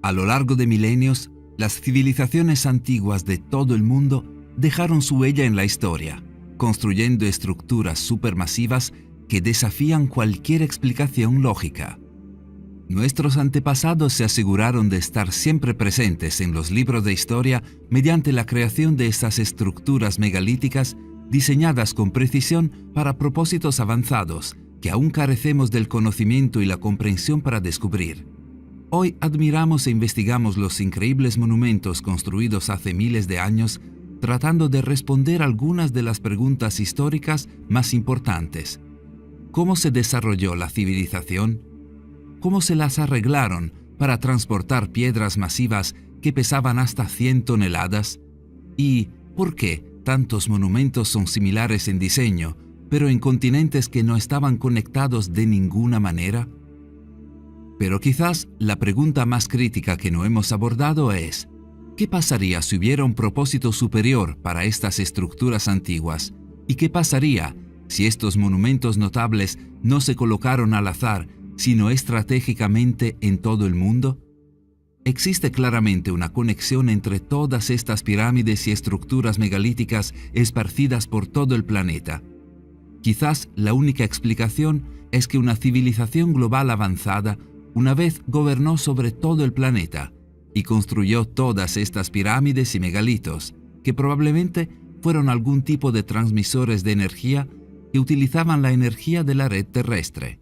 A lo largo de milenios, las civilizaciones antiguas de todo el mundo dejaron su huella en la historia, construyendo estructuras supermasivas que desafían cualquier explicación lógica. Nuestros antepasados se aseguraron de estar siempre presentes en los libros de historia mediante la creación de estas estructuras megalíticas diseñadas con precisión para propósitos avanzados que aún carecemos del conocimiento y la comprensión para descubrir. Hoy admiramos e investigamos los increíbles monumentos construidos hace miles de años, tratando de responder algunas de las preguntas históricas más importantes. ¿Cómo se desarrolló la civilización? ¿Cómo se las arreglaron para transportar piedras masivas que pesaban hasta 100 toneladas? ¿Y por qué tantos monumentos son similares en diseño, pero en continentes que no estaban conectados de ninguna manera? Pero quizás la pregunta más crítica que no hemos abordado es: ¿qué pasaría si hubiera un propósito superior para estas estructuras antiguas? ¿Y qué pasaría si estos monumentos notables no se colocaron al azar, sino estratégicamente en todo el mundo? Existe claramente una conexión entre todas estas pirámides y estructuras megalíticas esparcidas por todo el planeta. Quizás la única explicación es que una civilización global avanzada una vez gobernó sobre todo el planeta y construyó todas estas pirámides y megalitos, que probablemente fueron algún tipo de transmisores de energía que utilizaban la energía de la red terrestre.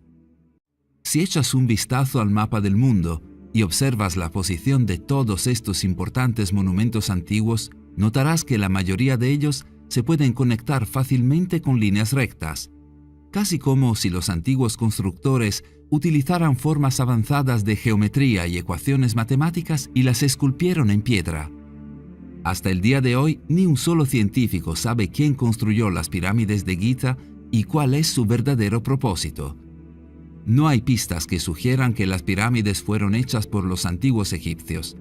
Si echas un vistazo al mapa del mundo y observas la posición de todos estos importantes monumentos antiguos, notarás que la mayoría de ellos se pueden conectar fácilmente con líneas rectas, casi como si los antiguos constructores utilizaran formas avanzadas de geometría y ecuaciones matemáticas y las esculpieron en piedra. Hasta el día de hoy, ni un solo científico sabe quién construyó las pirámides de Giza y cuál es su verdadero propósito. No hay pistas que sugieran que las pirámides fueron hechas por los antiguos egipcios,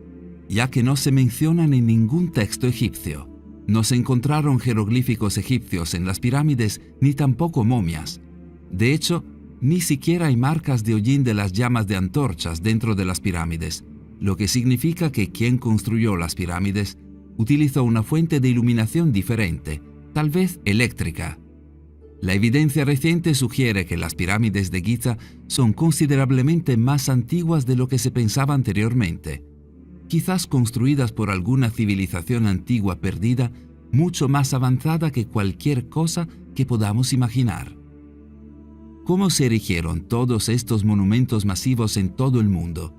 ya que no se mencionan en ningún texto egipcio. No se encontraron jeroglíficos egipcios en las pirámides ni tampoco momias. De hecho, ni siquiera hay marcas de hollín de las llamas de antorchas dentro de las pirámides, lo que significa que quien construyó las pirámides utilizó una fuente de iluminación diferente, tal vez eléctrica. La evidencia reciente sugiere que las pirámides de Giza son considerablemente más antiguas de lo que se pensaba anteriormente, quizás construidas por alguna civilización antigua perdida, mucho más avanzada que cualquier cosa que podamos imaginar. ¿Cómo se erigieron todos estos monumentos masivos en todo el mundo?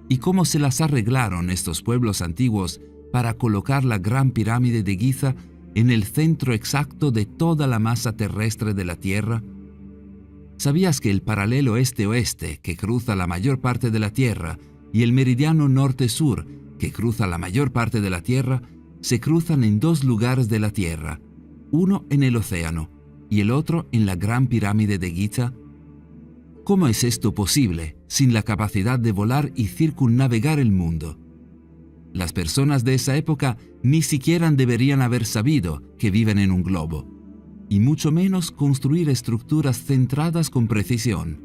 ¿Y cómo se las arreglaron estos pueblos antiguos para colocar la Gran Pirámide de Giza en el centro exacto de toda la masa terrestre de la Tierra? ¿Sabías que el paralelo este-oeste, que cruza la mayor parte de la Tierra, y el meridiano norte-sur, que cruza la mayor parte de la Tierra, se cruzan en dos lugares de la Tierra, uno en el océano y el otro en la Gran Pirámide de Giza? ¿Cómo es esto posible sin la capacidad de volar y circunnavegar el mundo? Las personas de esa época ni siquiera deberían haber sabido que viven en un globo, y mucho menos construir estructuras centradas con precisión.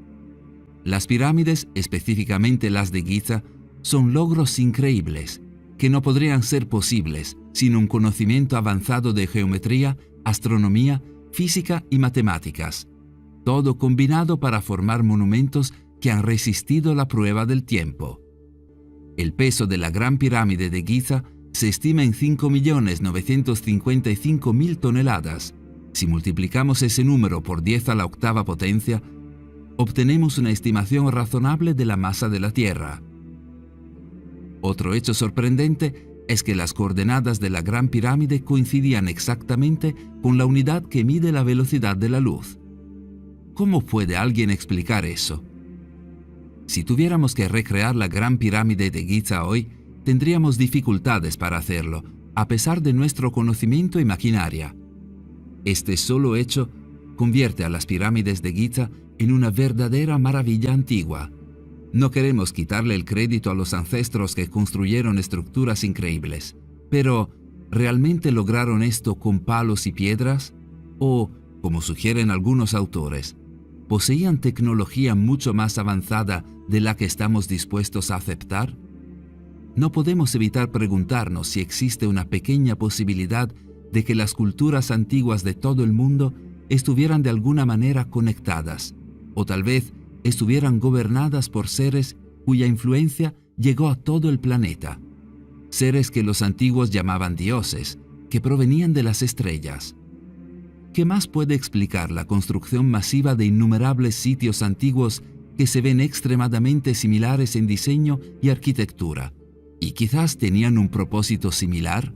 Las pirámides, específicamente las de Giza, son logros increíbles que no podrían ser posibles sin un conocimiento avanzado de geometría, astronomía, física y matemáticas, todo combinado para formar monumentos que han resistido la prueba del tiempo. El peso de la Gran Pirámide de Giza se estima en 5.955.000 toneladas. Si multiplicamos ese número por 10 a la octava potencia, obtenemos una estimación razonable de la masa de la Tierra. Otro hecho sorprendente es que las coordenadas de la Gran Pirámide coincidían exactamente con la unidad que mide la velocidad de la luz. ¿Cómo puede alguien explicar eso? Si tuviéramos que recrear la Gran Pirámide de Giza hoy, tendríamos dificultades para hacerlo, a pesar de nuestro conocimiento y maquinaria. Este solo hecho convierte a las pirámides de Giza en una verdadera maravilla antigua. No queremos quitarle el crédito a los ancestros que construyeron estructuras increíbles, pero ¿realmente lograron esto con palos y piedras? O, como sugieren algunos autores, ¿poseían tecnología mucho más avanzada de la que estamos dispuestos a aceptar? no podemos evitar preguntarnos si existe una pequeña posibilidad de que las culturas antiguas de todo el mundo estuvieran de alguna manera conectadas, o tal vez estuvieran gobernadas por seres cuya influencia llegó a todo el planeta. Seres que los antiguos llamaban dioses, que provenían de las estrellas. ¿Qué más puede explicar la construcción masiva de innumerables sitios antiguos que se ven extremadamente similares en diseño y arquitectura, y quizás tenían un propósito similar?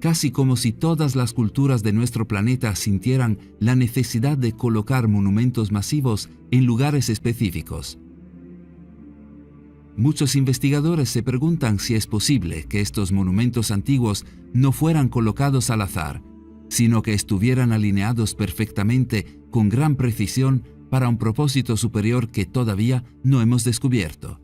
Casi como si todas las culturas de nuestro planeta sintieran la necesidad de colocar monumentos masivos en lugares específicos. Muchos investigadores se preguntan si es posible que estos monumentos antiguos no fueran colocados al azar, sino que estuvieran alineados perfectamente con gran precisión para un propósito superior que todavía no hemos descubierto.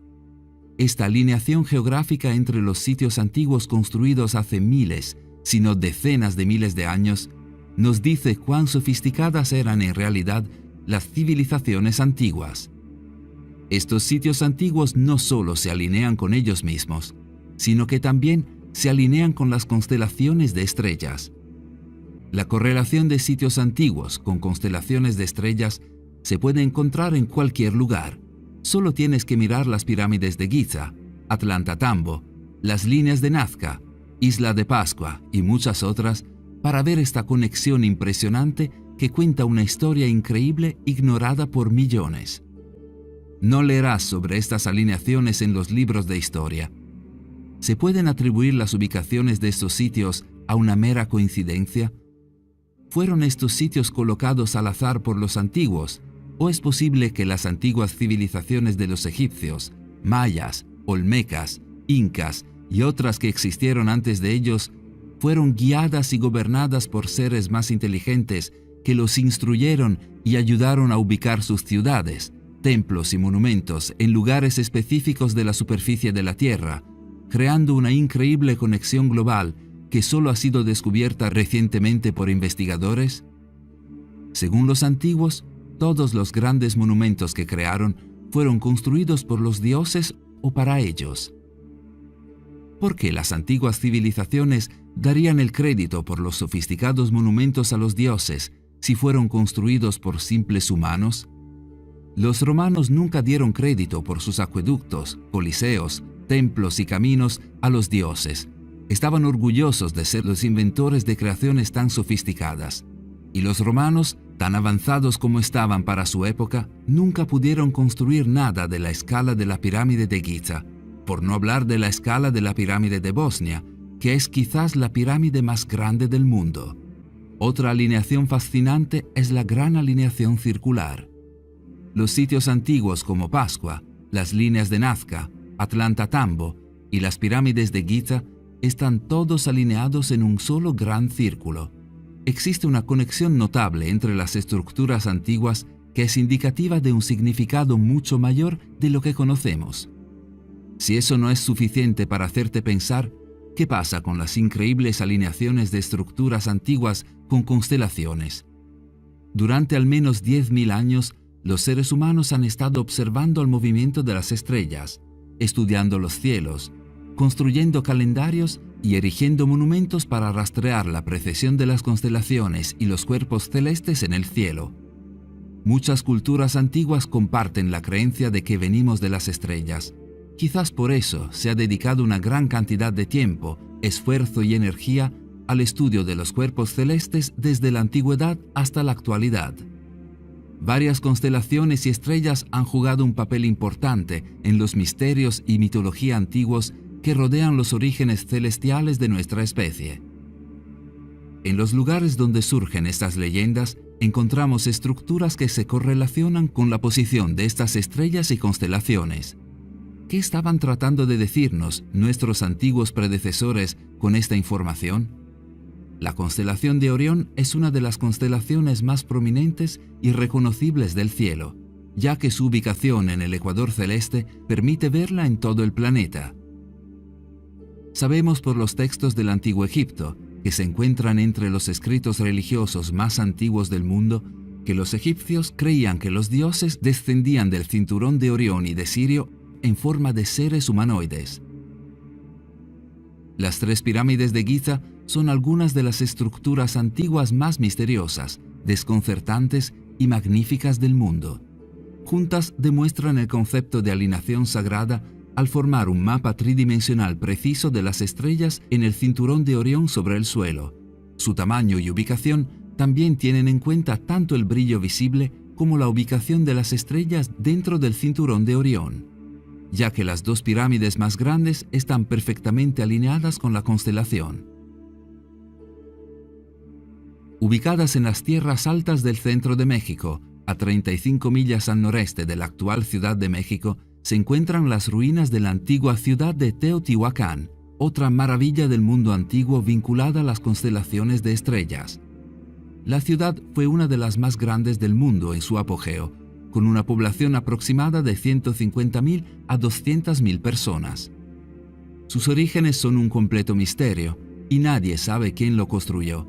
Esta alineación geográfica entre los sitios antiguos construidos hace miles, sino decenas de miles de años, nos dice cuán sofisticadas eran en realidad las civilizaciones antiguas. Estos sitios antiguos no solo se alinean con ellos mismos, sino que también se alinean con las constelaciones de estrellas. La correlación de sitios antiguos con constelaciones de estrellas se puede encontrar en cualquier lugar. Solo tienes que mirar las pirámides de Giza, Atlanta-Tambo, las líneas de Nazca, Isla de Pascua y muchas otras para ver esta conexión impresionante que cuenta una historia increíble ignorada por millones. No leerás sobre estas alineaciones en los libros de historia. ¿Se pueden atribuir las ubicaciones de estos sitios a una mera coincidencia? ¿Fueron estos sitios colocados al azar por los antiguos? ¿O es posible que las antiguas civilizaciones de los egipcios, mayas, olmecas, incas y otras que existieron antes de ellos fueron guiadas y gobernadas por seres más inteligentes que los instruyeron y ayudaron a ubicar sus ciudades, templos y monumentos en lugares específicos de la superficie de la Tierra, creando una increíble conexión global que solo ha sido descubierta recientemente por investigadores? Según los antiguos, todos los grandes monumentos que crearon fueron construidos por los dioses o para ellos. ¿Por qué las antiguas civilizaciones darían el crédito por los sofisticados monumentos a los dioses si fueron construidos por simples humanos? Los romanos nunca dieron crédito por sus acueductos, coliseos, templos y caminos a los dioses. Estaban orgullosos de ser los inventores de creaciones tan sofisticadas. Y los romanos, tan avanzados como estaban para su época, nunca pudieron construir nada de la escala de la pirámide de Giza, por no hablar de la escala de la pirámide de Bosnia, que es quizás la pirámide más grande del mundo. Otra alineación fascinante es la gran alineación circular. Los sitios antiguos como Pascua, las líneas de Nazca, Atlanta-Tambo y las pirámides de Giza están todos alineados en un solo gran círculo. Existe una conexión notable entre las estructuras antiguas que es indicativa de un significado mucho mayor de lo que conocemos. Si eso no es suficiente para hacerte pensar, ¿qué pasa con las increíbles alineaciones de estructuras antiguas con constelaciones? Durante al menos 10.000 años, los seres humanos han estado observando el movimiento de las estrellas, estudiando los cielos, construyendo calendarios y erigiendo monumentos para rastrear la precesión de las constelaciones y los cuerpos celestes en el cielo. Muchas culturas antiguas comparten la creencia de que venimos de las estrellas. Quizás por eso se ha dedicado una gran cantidad de tiempo, esfuerzo y energía al estudio de los cuerpos celestes desde la antigüedad hasta la actualidad. Varias constelaciones y estrellas han jugado un papel importante en los misterios y mitología antiguos que rodean los orígenes celestiales de nuestra especie. En los lugares donde surgen estas leyendas, encontramos estructuras que se correlacionan con la posición de estas estrellas y constelaciones. ¿Qué estaban tratando de decirnos nuestros antiguos predecesores con esta información? La constelación de Orión es una de las constelaciones más prominentes y reconocibles del cielo, ya que su ubicación en el ecuador celeste permite verla en todo el planeta. Sabemos por los textos del Antiguo Egipto, que se encuentran entre los escritos religiosos más antiguos del mundo, que los egipcios creían que los dioses descendían del cinturón de Orión y de Sirio en forma de seres humanoides. Las tres pirámides de Giza son algunas de las estructuras antiguas más misteriosas, desconcertantes y magníficas del mundo. Juntas demuestran el concepto de alineación sagrada al formar un mapa tridimensional preciso de las estrellas en el cinturón de Orión sobre el suelo. Su tamaño y ubicación también tienen en cuenta tanto el brillo visible como la ubicación de las estrellas dentro del cinturón de Orión, ya que las dos pirámides más grandes están perfectamente alineadas con la constelación. Ubicadas en las tierras altas del centro de México, a 35 millas al noreste de la actual Ciudad de México, se encuentran las ruinas de la antigua ciudad de Teotihuacán, otra maravilla del mundo antiguo vinculada a las constelaciones de estrellas. La ciudad fue una de las más grandes del mundo en su apogeo, con una población aproximada de 150.000 a 200.000 personas. Sus orígenes son un completo misterio y nadie sabe quién lo construyó.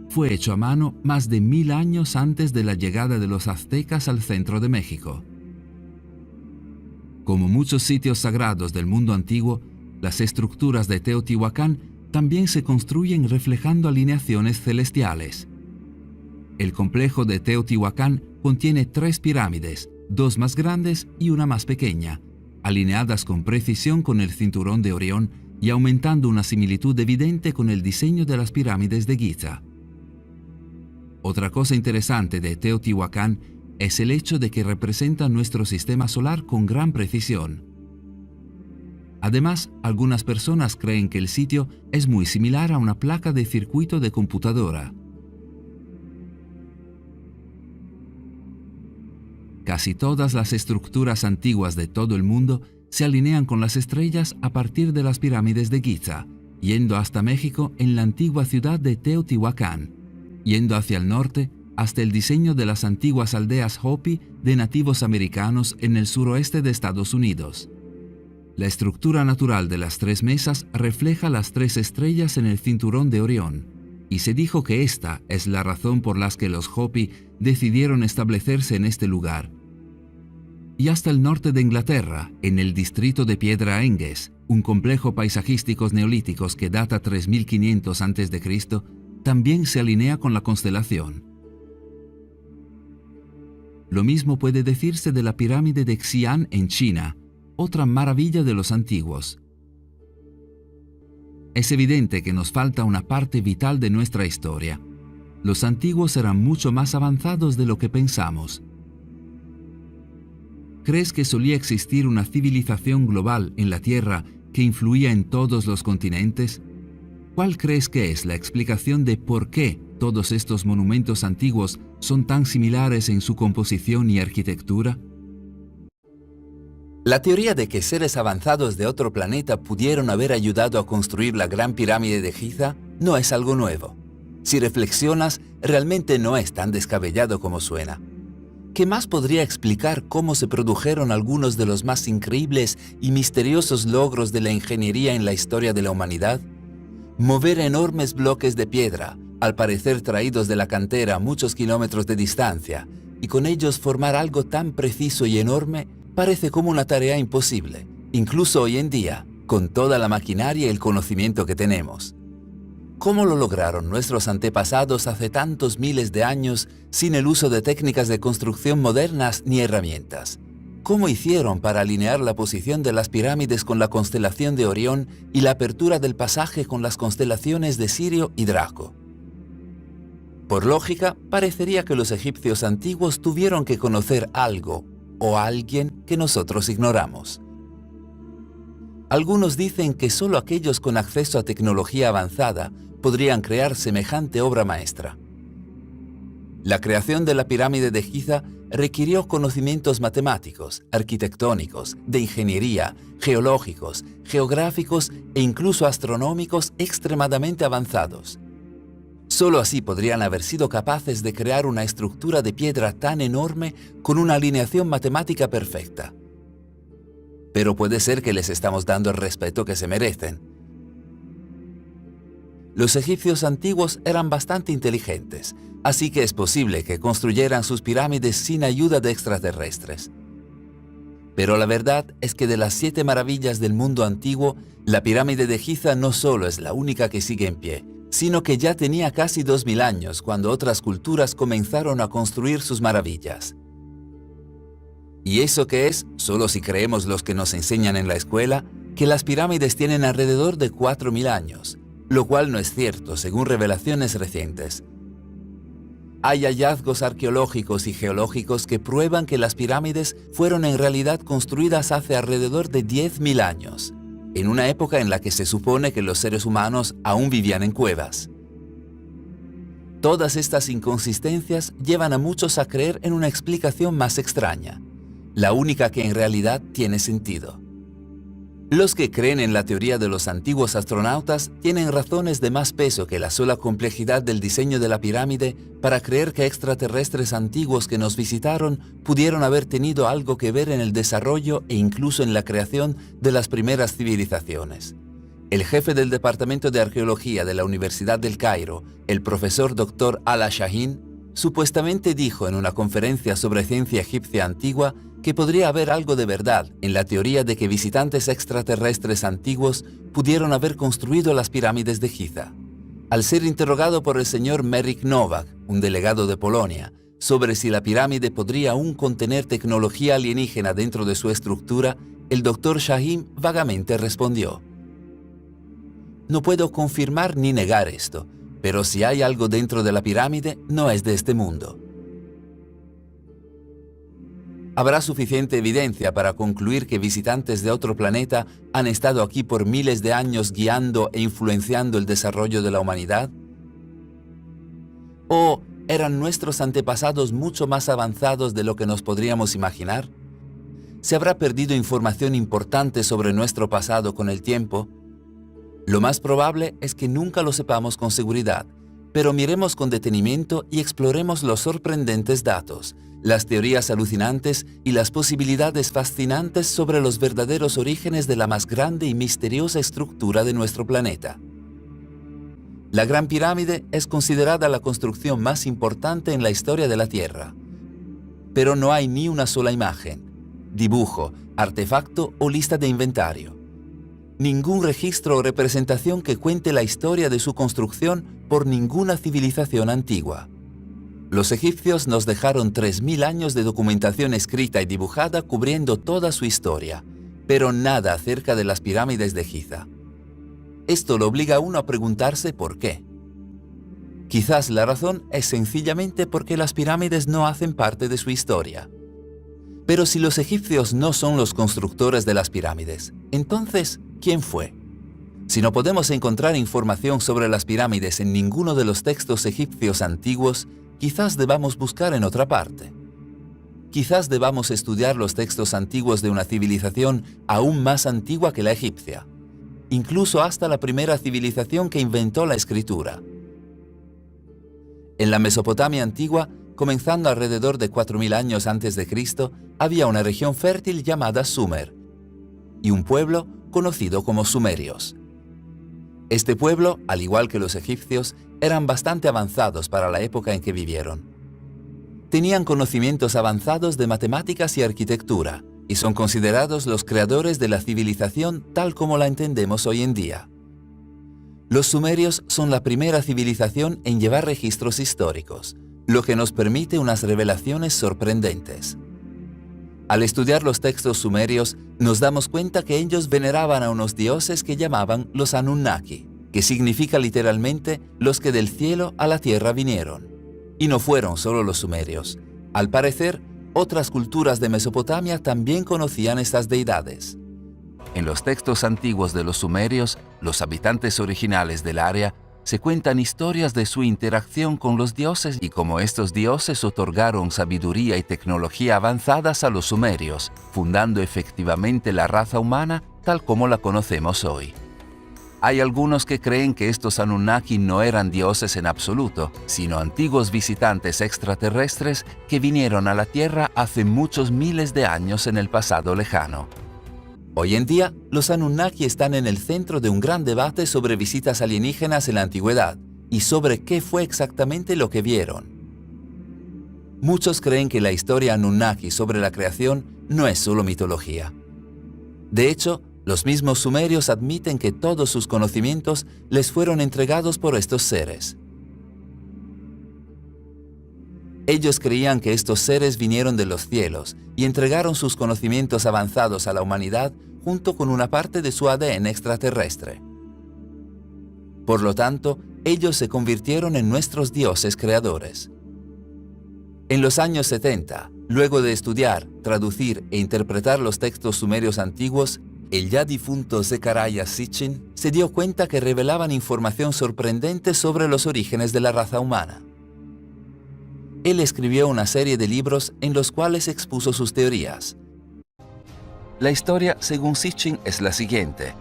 Fue hecho a mano más de 1000 años antes de la llegada de los aztecas al centro de México. Como muchos sitios sagrados del mundo antiguo, las estructuras de Teotihuacán también se construyen reflejando alineaciones celestiales. El complejo de Teotihuacán contiene 3 pirámides, 2 más grandes y una más pequeña, alineadas con precisión con el cinturón de Orión y aumentando una similitud evidente con el diseño de las pirámides de Giza. Otra cosa interesante de Teotihuacán es el hecho de que representa nuestro sistema solar con gran precisión. Además, algunas personas creen que el sitio es muy similar a una placa de circuito de computadora. Casi todas las estructuras antiguas de todo el mundo se alinean con las estrellas a partir de las pirámides de Giza, yendo hasta México en la antigua ciudad de Teotihuacán, yendo hacia el norte hasta el diseño de las antiguas aldeas Hopi de nativos americanos en el suroeste de Estados Unidos. La estructura natural de las 3 mesas refleja las 3 estrellas en el cinturón de Orión, y se dijo que esta es la razón por la que los Hopi decidieron establecerse en este lugar. Y hasta el norte de Inglaterra, en el distrito de Piedra Engues, un complejo paisajístico neolítico que data 3500 a.C., también se alinea con la constelación. Lo mismo puede decirse de la pirámide de Xi'an en China, otra maravilla de los antiguos. Es evidente que nos falta una parte vital de nuestra historia. Los antiguos eran mucho más avanzados de lo que pensamos. ¿Crees que solía existir una civilización global en la Tierra que influía en todos los continentes? ¿Cuál crees que es la explicación de por qué todos estos monumentos antiguos son tan similares en su composición y arquitectura? La teoría de que seres avanzados de otro planeta pudieron haber ayudado a construir la Gran Pirámide de Giza no es algo nuevo. Si reflexionas, realmente no es tan descabellado como suena. ¿Qué más podría explicar cómo se produjeron algunos de los más increíbles y misteriosos logros de la ingeniería en la historia de la humanidad? Mover enormes bloques de piedra, al parecer traídos de la cantera a muchos kilómetros de distancia, y con ellos formar algo tan preciso y enorme, parece como una tarea imposible, incluso hoy en día, con toda la maquinaria y el conocimiento que tenemos. ¿Cómo lo lograron nuestros antepasados hace tantos miles de años sin el uso de técnicas de construcción modernas ni herramientas? ¿Cómo hicieron para alinear la posición de las pirámides con la constelación de Orión y la apertura del pasaje con las constelaciones de Sirio y Draco? Por lógica, parecería que los egipcios antiguos tuvieron que conocer algo o a alguien que nosotros ignoramos. Algunos dicen que solo aquellos con acceso a tecnología avanzada podrían crear semejante obra maestra. La creación de la pirámide de Giza requirió conocimientos matemáticos, arquitectónicos, de ingeniería, geológicos, geográficos e incluso astronómicos extremadamente avanzados. Solo así podrían haber sido capaces de crear una estructura de piedra tan enorme con una alineación matemática perfecta. Pero puede ser que les estamos dando el respeto que se merecen. Los egipcios antiguos eran bastante inteligentes, así que es posible que construyeran sus pirámides sin ayuda de extraterrestres. Pero la verdad es que de las 7 maravillas del mundo antiguo, la pirámide de Giza no solo es la única que sigue en pie, sino que ya tenía casi 2000 años cuando otras culturas comenzaron a construir sus maravillas. ¿Y eso qué es? Solo si creemos los que nos enseñan en la escuela, que las pirámides tienen alrededor de 4000 años, lo cual no es cierto según revelaciones recientes. Hay hallazgos arqueológicos y geológicos que prueban que las pirámides fueron en realidad construidas hace alrededor de 10.000 años, en una época en la que se supone que los seres humanos aún vivían en cuevas. Todas estas inconsistencias llevan a muchos a creer en una explicación más extraña, la única que en realidad tiene sentido. Los que creen en la teoría de los antiguos astronautas tienen razones de más peso que la sola complejidad del diseño de la pirámide para creer que extraterrestres antiguos que nos visitaron pudieron haber tenido algo que ver en el desarrollo e incluso en la creación de las primeras civilizaciones. El jefe del Departamento de Arqueología de la Universidad del Cairo, el profesor Dr. Ala Shaheen, supuestamente dijo en una conferencia sobre ciencia egipcia antigua que podría haber algo de verdad en la teoría de que visitantes extraterrestres antiguos pudieron haber construido las pirámides de Giza. Al ser interrogado por el señor Merrick Nowak, un delegado de Polonia, sobre si la pirámide podría aún contener tecnología alienígena dentro de su estructura, el Dr. Shaheen vagamente respondió: "No puedo confirmar ni negar esto, pero si hay algo dentro de la pirámide, no es de este mundo". Habrá suficiente evidencia para concluir que visitantes de otro planeta han estado aquí por miles de años guiando e influenciando el desarrollo de la humanidad. ¿O eran nuestros antepasados mucho más avanzados de lo que nos podríamos imaginar? ¿Se habrá perdido información importante sobre nuestro pasado con el tiempo? Lo más probable es que nunca lo sepamos con seguridad, pero miremos con detenimiento y exploremos los sorprendentes datos, las teorías alucinantes y las posibilidades fascinantes sobre los verdaderos orígenes de la más grande y misteriosa estructura de nuestro planeta. La Gran Pirámide es considerada la construcción más importante en la historia de la Tierra. Pero no hay ni una sola imagen, dibujo, artefacto o lista de inventario. Ningún registro o representación que cuente la historia de su construcción por ninguna civilización antigua. Los egipcios nos dejaron 3000 años de documentación escrita y dibujada cubriendo toda su historia, pero nada acerca de las pirámides de Giza. Esto lo obliga a uno a preguntarse por qué. Quizás la razón es sencillamente porque las pirámides no hacen parte de su historia. Pero si los egipcios no son los constructores de las pirámides, entonces, ¿quién fue? Si no podemos encontrar información sobre las pirámides en ninguno de los textos egipcios antiguos, quizás debamos buscar en otra parte. Quizás debamos estudiar los textos antiguos de una civilización aún más antigua que la egipcia, incluso hasta la primera civilización que inventó la escritura. En la Mesopotamia antigua, comenzando alrededor de 4000 años antes de Cristo, había una región fértil llamada Sumer y un pueblo conocido como sumerios. Este pueblo, al igual que los egipcios, eran bastante avanzados para la época en que vivieron. Tenían conocimientos avanzados de matemáticas y arquitectura, y son considerados los creadores de la civilización tal como la entendemos hoy en día. Los sumerios son la primera civilización en llevar registros históricos, lo que nos permite unas revelaciones sorprendentes. Al estudiar los textos sumerios, nos damos cuenta que ellos veneraban a unos dioses que llamaban los Anunnaki, que significa literalmente los que del cielo a la tierra vinieron. Y no fueron solo los sumerios. Al parecer, otras culturas de Mesopotamia también conocían estas deidades. En los textos antiguos de los sumerios, los habitantes originales del área, se cuentan historias de su interacción con los dioses y cómo estos dioses otorgaron sabiduría y tecnología avanzadas a los sumerios, fundando efectivamente la raza humana tal como la conocemos hoy. Hay algunos que creen que estos Anunnaki no eran dioses en absoluto, sino antiguos visitantes extraterrestres que vinieron a la Tierra hace muchos miles de años en el pasado lejano. Hoy en día, los Anunnaki están en el centro de un gran debate sobre visitas alienígenas en la antigüedad y sobre qué fue exactamente lo que vieron. Muchos creen que la historia Anunnaki sobre la creación no es solo mitología. De hecho, los mismos sumerios admiten que todos sus conocimientos les fueron entregados por estos seres. Ellos creían que estos seres vinieron de los cielos y entregaron sus conocimientos avanzados a la humanidad junto con una parte de su ADN extraterrestre. Por lo tanto, ellos se convirtieron en nuestros dioses creadores. En los años 70, luego de estudiar, traducir e interpretar los textos sumerios antiguos, el ya difunto Zecharia Sitchin se dio cuenta que revelaban información sorprendente sobre los orígenes de la raza humana. Él escribió una serie de libros en los cuales expuso sus teorías. La historia, según Sitchin, es la siguiente.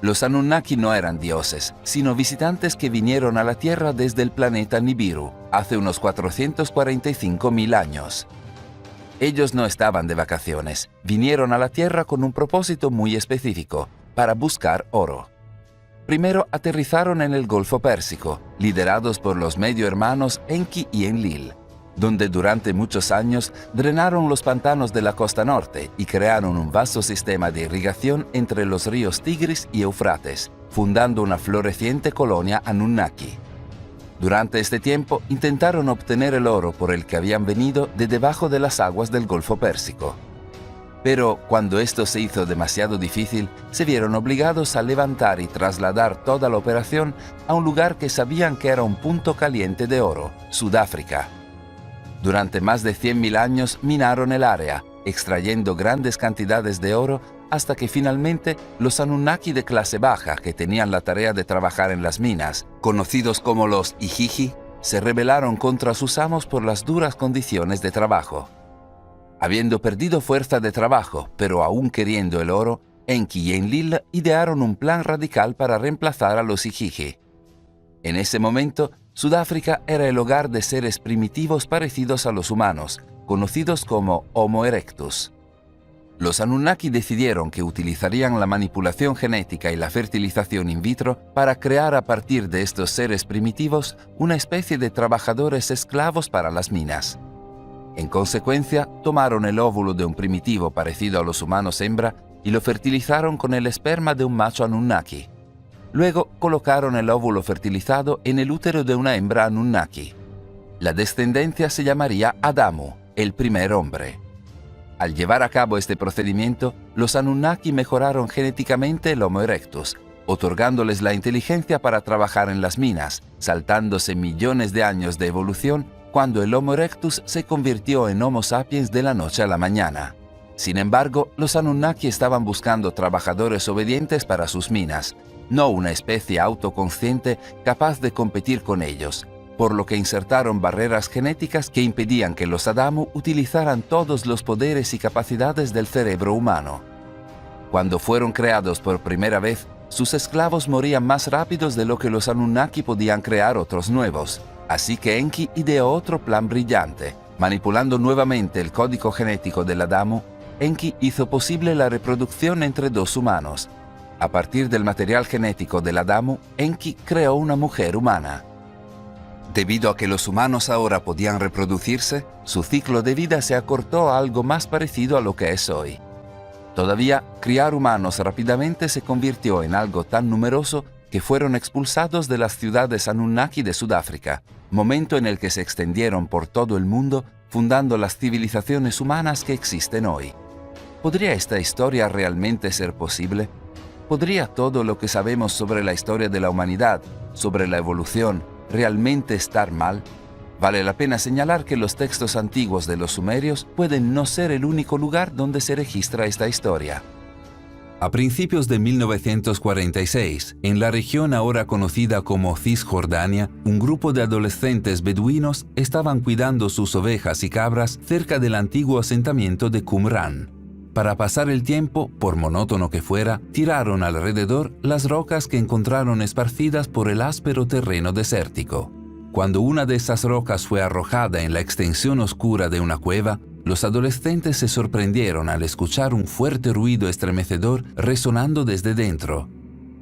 Los Anunnaki no eran dioses, sino visitantes que vinieron a la Tierra desde el planeta Nibiru, hace unos 445.000 años. Ellos no estaban de vacaciones, vinieron a la Tierra con un propósito muy específico, para buscar oro. Primero aterrizaron en el Golfo Pérsico, liderados por los medio hermanos Enki y Enlil, donde durante muchos años drenaron los pantanos de la costa norte y crearon un vasto sistema de irrigación entre los ríos Tigris y Eufrates, fundando una floreciente colonia Anunnaki. Durante este tiempo intentaron obtener el oro por el que habían venido de debajo de las aguas del Golfo Pérsico. Pero cuando esto se hizo demasiado difícil, se vieron obligados a levantar y trasladar toda la operación a un lugar que sabían que era un punto caliente de oro, Sudáfrica. Durante más de 100.000 años minaron el área, extrayendo grandes cantidades de oro hasta que finalmente los Anunnaki de clase baja que tenían la tarea de trabajar en las minas, conocidos como los Igigi, se rebelaron contra sus amos por las duras condiciones de trabajo. Habiendo perdido fuerza de trabajo, pero aún queriendo el oro, Enki y Enlil idearon un plan radical para reemplazar a los Igigi. En ese momento, Sudáfrica era el hogar de seres primitivos parecidos a los humanos, conocidos como Homo erectus. Los Anunnaki decidieron que utilizarían la manipulación genética y la fertilización in vitro para crear a partir de estos seres primitivos una especie de trabajadores esclavos para las minas. En consecuencia, tomaron el óvulo de un primitivo parecido a los humanos hembra y lo fertilizaron con el esperma de un macho Anunnaki. Luego colocaron el óvulo fertilizado en el útero de una hembra Anunnaki. La descendencia se llamaría Adamu, el primer hombre. Al llevar a cabo este procedimiento, los Anunnaki mejoraron genéticamente el Homo erectus, otorgándoles la inteligencia para trabajar en las minas, saltándose millones de años de evolución cuando el Homo erectus se convirtió en Homo sapiens de la noche a la mañana. Sin embargo, los Anunnaki estaban buscando trabajadores obedientes para sus minas, no una especie autoconsciente capaz de competir con ellos, por lo que insertaron barreras genéticas que impedían que los Adamu utilizaran todos los poderes y capacidades del cerebro humano. Cuando fueron creados por primera vez, sus esclavos morían más rápidos de lo que los Anunnaki podían crear otros nuevos. Así que Enki ideó otro plan brillante. Manipulando nuevamente el código genético del Adamu, Enki hizo posible la reproducción entre dos humanos. A partir del material genético del Adamu, Enki creó una mujer humana. Debido a que los humanos ahora podían reproducirse, su ciclo de vida se acortó a algo más parecido a lo que es hoy. Todavía, criar humanos rápidamente se convirtió en algo tan numeroso que fueron expulsados de las ciudades Anunnaki de Sudáfrica, momento en el que se extendieron por todo el mundo, fundando las civilizaciones humanas que existen hoy. ¿Podría esta historia realmente ser posible? ¿Podría todo lo que sabemos sobre la historia de la humanidad, sobre la evolución, realmente estar mal? Vale la pena señalar que los textos antiguos de los sumerios pueden no ser el único lugar donde se registra esta historia. A principios de 1946, en la región ahora conocida como Cisjordania, un grupo de adolescentes beduinos estaban cuidando sus ovejas y cabras cerca del antiguo asentamiento de Qumran. Para pasar el tiempo, por monótono que fuera, tiraron alrededor las rocas que encontraron esparcidas por el áspero terreno desértico. Cuando una de esas rocas fue arrojada en la extensión oscura de una cueva, los adolescentes se sorprendieron al escuchar un fuerte ruido estremecedor resonando desde dentro.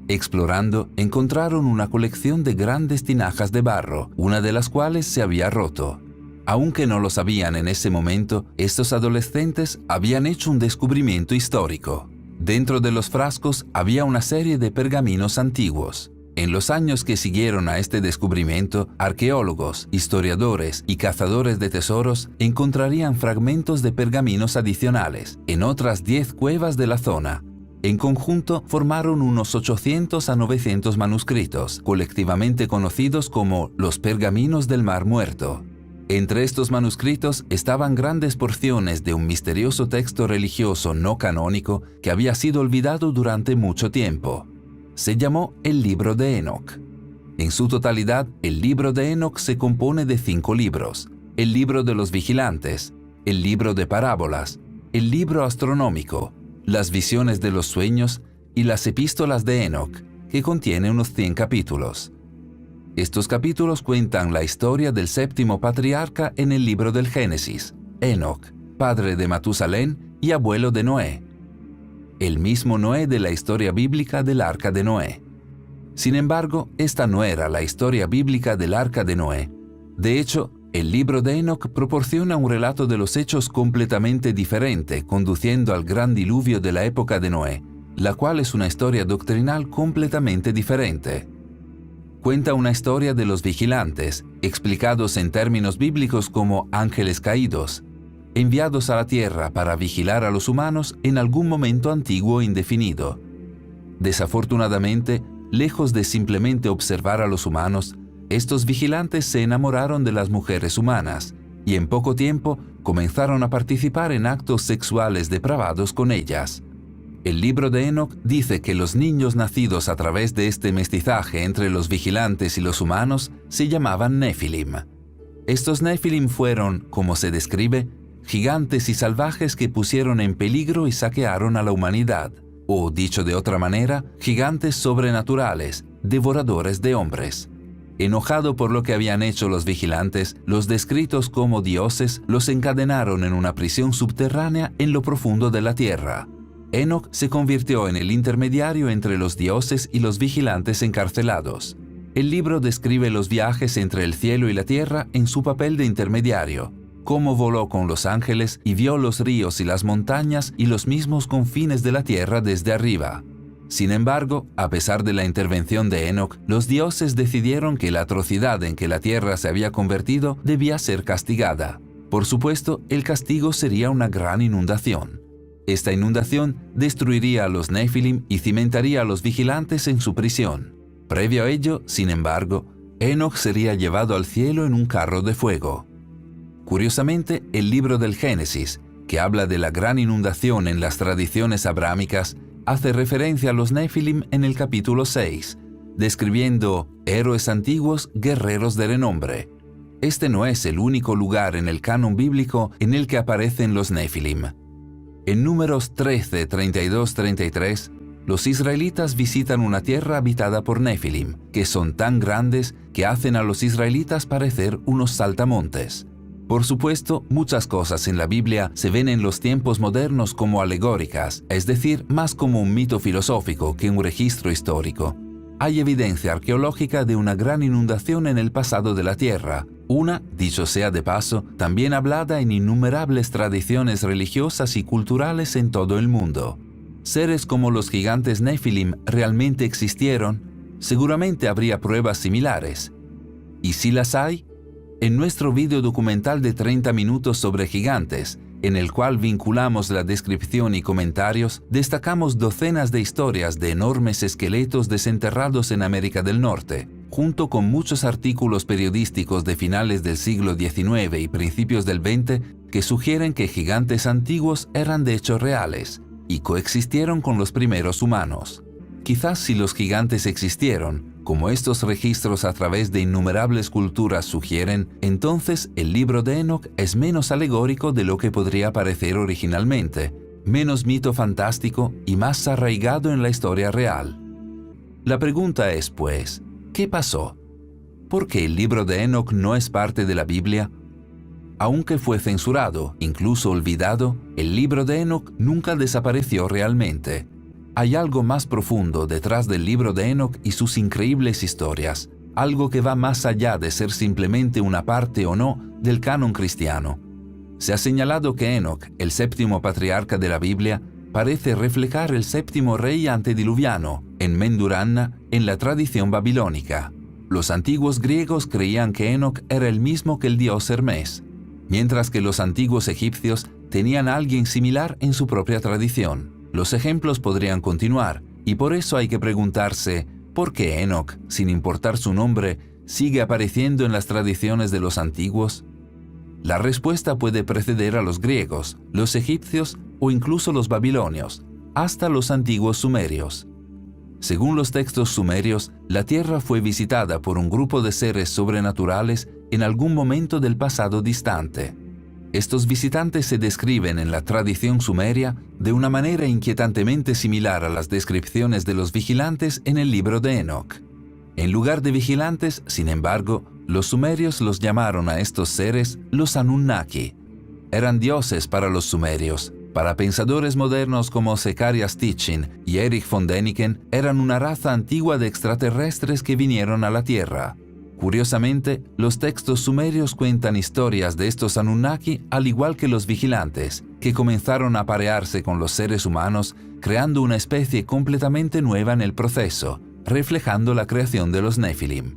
Explorando, encontraron una colección de grandes tinajas de barro, una de las cuales se había roto. Aunque no lo sabían en ese momento, estos adolescentes habían hecho un descubrimiento histórico. Dentro de los frascos había una serie de pergaminos antiguos. En los años que siguieron a este descubrimiento, arqueólogos, historiadores y cazadores de tesoros encontrarían fragmentos de pergaminos adicionales en otras 10 cuevas de la zona. En conjunto formaron unos 800 a 900 manuscritos, colectivamente conocidos como los pergaminos del Mar Muerto. Entre estos manuscritos estaban grandes porciones de un misterioso texto religioso no canónico que había sido olvidado durante mucho tiempo. Se llamó el Libro de Enoc. En su totalidad, el Libro de Enoc se compone de 5 libros: el Libro de los Vigilantes, el Libro de Parábolas, el Libro Astronómico, las Visiones de los Sueños y las Epístolas de Enoc, que contiene unos 100 capítulos. Estos capítulos cuentan la historia del 7º patriarca en el libro del Génesis, Enoc, padre de Matusalén y abuelo de Noé, el mismo Noé de la historia bíblica del Arca de Noé. Sin embargo, esta no era la historia bíblica del Arca de Noé. De hecho, el libro de Enoc proporciona un relato de los hechos completamente diferente, conduciendo al gran diluvio de la época de Noé, la cual es una historia doctrinal completamente diferente. Cuenta una historia de los vigilantes, explicados en términos bíblicos como ángeles caídos, enviados a la tierra para vigilar a los humanos en algún momento antiguo e indefinido. Desafortunadamente, lejos de simplemente observar a los humanos, estos vigilantes se enamoraron de las mujeres humanas y en poco tiempo comenzaron a participar en actos sexuales depravados con ellas. El libro de Enoc dice que los niños nacidos a través de este mestizaje entre los vigilantes y los humanos se llamaban Nefilim. Estos Nefilim fueron, como se describe, gigantes y salvajes que pusieron en peligro y saquearon a la humanidad, o, dicho de otra manera, gigantes sobrenaturales, devoradores de hombres. Enojado por lo que habían hecho los vigilantes, los descritos como dioses los encadenaron en una prisión subterránea en lo profundo de la tierra. Enoc se convirtió en el intermediario entre los dioses y los vigilantes encarcelados. El libro describe los viajes entre el cielo y la tierra en su papel de intermediario, cómo voló con los ángeles y vio los ríos y las montañas y los mismos confines de la tierra desde arriba. Sin embargo, a pesar de la intervención de Enoc, los dioses decidieron que la atrocidad en que la tierra se había convertido debía ser castigada. Por supuesto, el castigo sería una gran inundación. Esta inundación destruiría a los Nefilim y cimentaría a los vigilantes en su prisión. Previo a ello, sin embargo, Enoc sería llevado al cielo en un carro de fuego. Curiosamente, el libro del Génesis, que habla de la gran inundación en las tradiciones abrámicas, hace referencia a los Nefilim en el capítulo 6, describiendo héroes antiguos, guerreros de renombre. Este no es el único lugar en el canon bíblico en el que aparecen los Nefilim. En Números 13, 32, 33, los israelitas visitan una tierra habitada por Nefilim, que son tan grandes que hacen a los israelitas parecer unos saltamontes. Por supuesto, muchas cosas en la Biblia se ven en los tiempos modernos como alegóricas, es decir, más como un mito filosófico que un registro histórico. Hay evidencia arqueológica de una gran inundación en el pasado de la Tierra, una, dicho sea de paso, también hablada en innumerables tradiciones religiosas y culturales en todo el mundo. Seres como los gigantes Nefilim realmente existieron, seguramente habría pruebas similares. ¿Y si las hay? En nuestro video documental de 30 minutos sobre gigantes, en el cual vinculamos la descripción y comentarios, destacamos docenas de historias de enormes esqueletos desenterrados en América del Norte, junto con muchos artículos periodísticos de finales del siglo XIX y principios del XX que sugieren que gigantes antiguos eran de hecho reales y coexistieron con los primeros humanos. Quizás si los gigantes existieron, como estos registros a través de innumerables culturas sugieren, entonces el libro de Enoc es menos alegórico de lo que podría parecer originalmente, menos mito fantástico y más arraigado en la historia real. La pregunta es, pues, ¿qué pasó? ¿Por qué el libro de Enoc no es parte de la Biblia? Aunque fue censurado, incluso olvidado, el libro de Enoc nunca desapareció realmente. Hay algo más profundo detrás del libro de Enoc y sus increíbles historias. algo que va más allá de ser simplemente una parte o no del canon cristiano. Se ha señalado que Enoc, el séptimo patriarca de la Biblia, parece reflejar el séptimo rey antediluviano, Enmenduranna, en la tradición babilónica. Los antiguos griegos creían que Enoc era el mismo que el dios Hermes, mientras que los antiguos egipcios tenían a alguien similar en su propia tradición. Los ejemplos podrían continuar, y por eso hay que preguntarse, ¿por qué Enoc, sin importar su nombre, sigue apareciendo en las tradiciones de los antiguos? La respuesta puede preceder a los griegos, los egipcios o incluso los babilonios, hasta los antiguos sumerios. Según los textos sumerios, la tierra fue visitada por un grupo de seres sobrenaturales en algún momento del pasado distante. Estos visitantes se describen en la tradición sumeria de una manera inquietantemente similar a las descripciones de los vigilantes en el libro de Enoc. En lugar de vigilantes, sin embargo, los sumerios los llamaron a estos seres los Anunnaki. Eran dioses para los sumerios. Para pensadores modernos como Zechariah Sitchin y Erich von Däniken, eran una raza antigua de extraterrestres que vinieron a la Tierra. Curiosamente, los textos sumerios cuentan historias de estos Anunnaki al igual que los vigilantes, que comenzaron a aparearse con los seres humanos, creando una especie completamente nueva en el proceso, reflejando la creación de los Nefilim.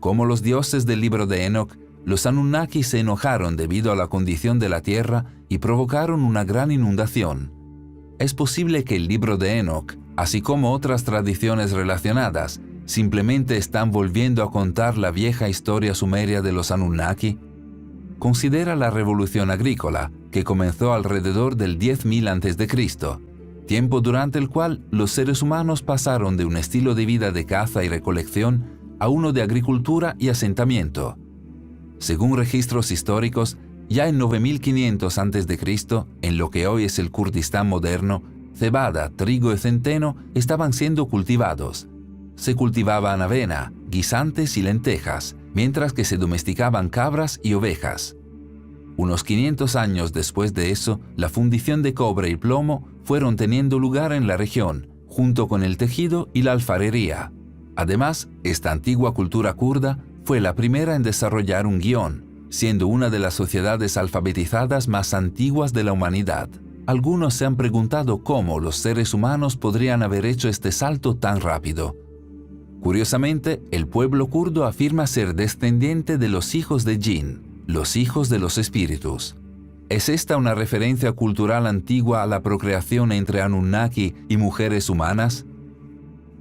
Como los dioses del libro de Enoc, los Anunnaki se enojaron debido a la condición de la tierra y provocaron una gran inundación. Es posible que el libro de Enoc, así como otras tradiciones relacionadas, simplemente están volviendo a contar la vieja historia sumeria de los Anunnaki. Considera la revolución agrícola, que comenzó alrededor del 10.000 a.C., tiempo durante el cual los seres humanos pasaron de un estilo de vida de caza y recolección a uno de agricultura y asentamiento. Según registros históricos, ya en 9500 a.C., en lo que hoy es el Kurdistán moderno, cebada, trigo y centeno estaban siendo cultivados. Se cultivaban avena, guisantes y lentejas, mientras que se domesticaban cabras y ovejas. Unos 500 años después de eso, la fundición de cobre y plomo fueron teniendo lugar en la región, junto con el tejido y la alfarería. Además, esta antigua cultura kurda fue la primera en desarrollar un guión, siendo una de las sociedades alfabetizadas más antiguas de la humanidad. Algunos se han preguntado cómo los seres humanos podrían haber hecho este salto tan rápido. Curiosamente, el pueblo kurdo afirma ser descendiente de los hijos de Jinn, los hijos de los espíritus. ¿Es esta una referencia cultural antigua a la procreación entre Anunnaki y mujeres humanas?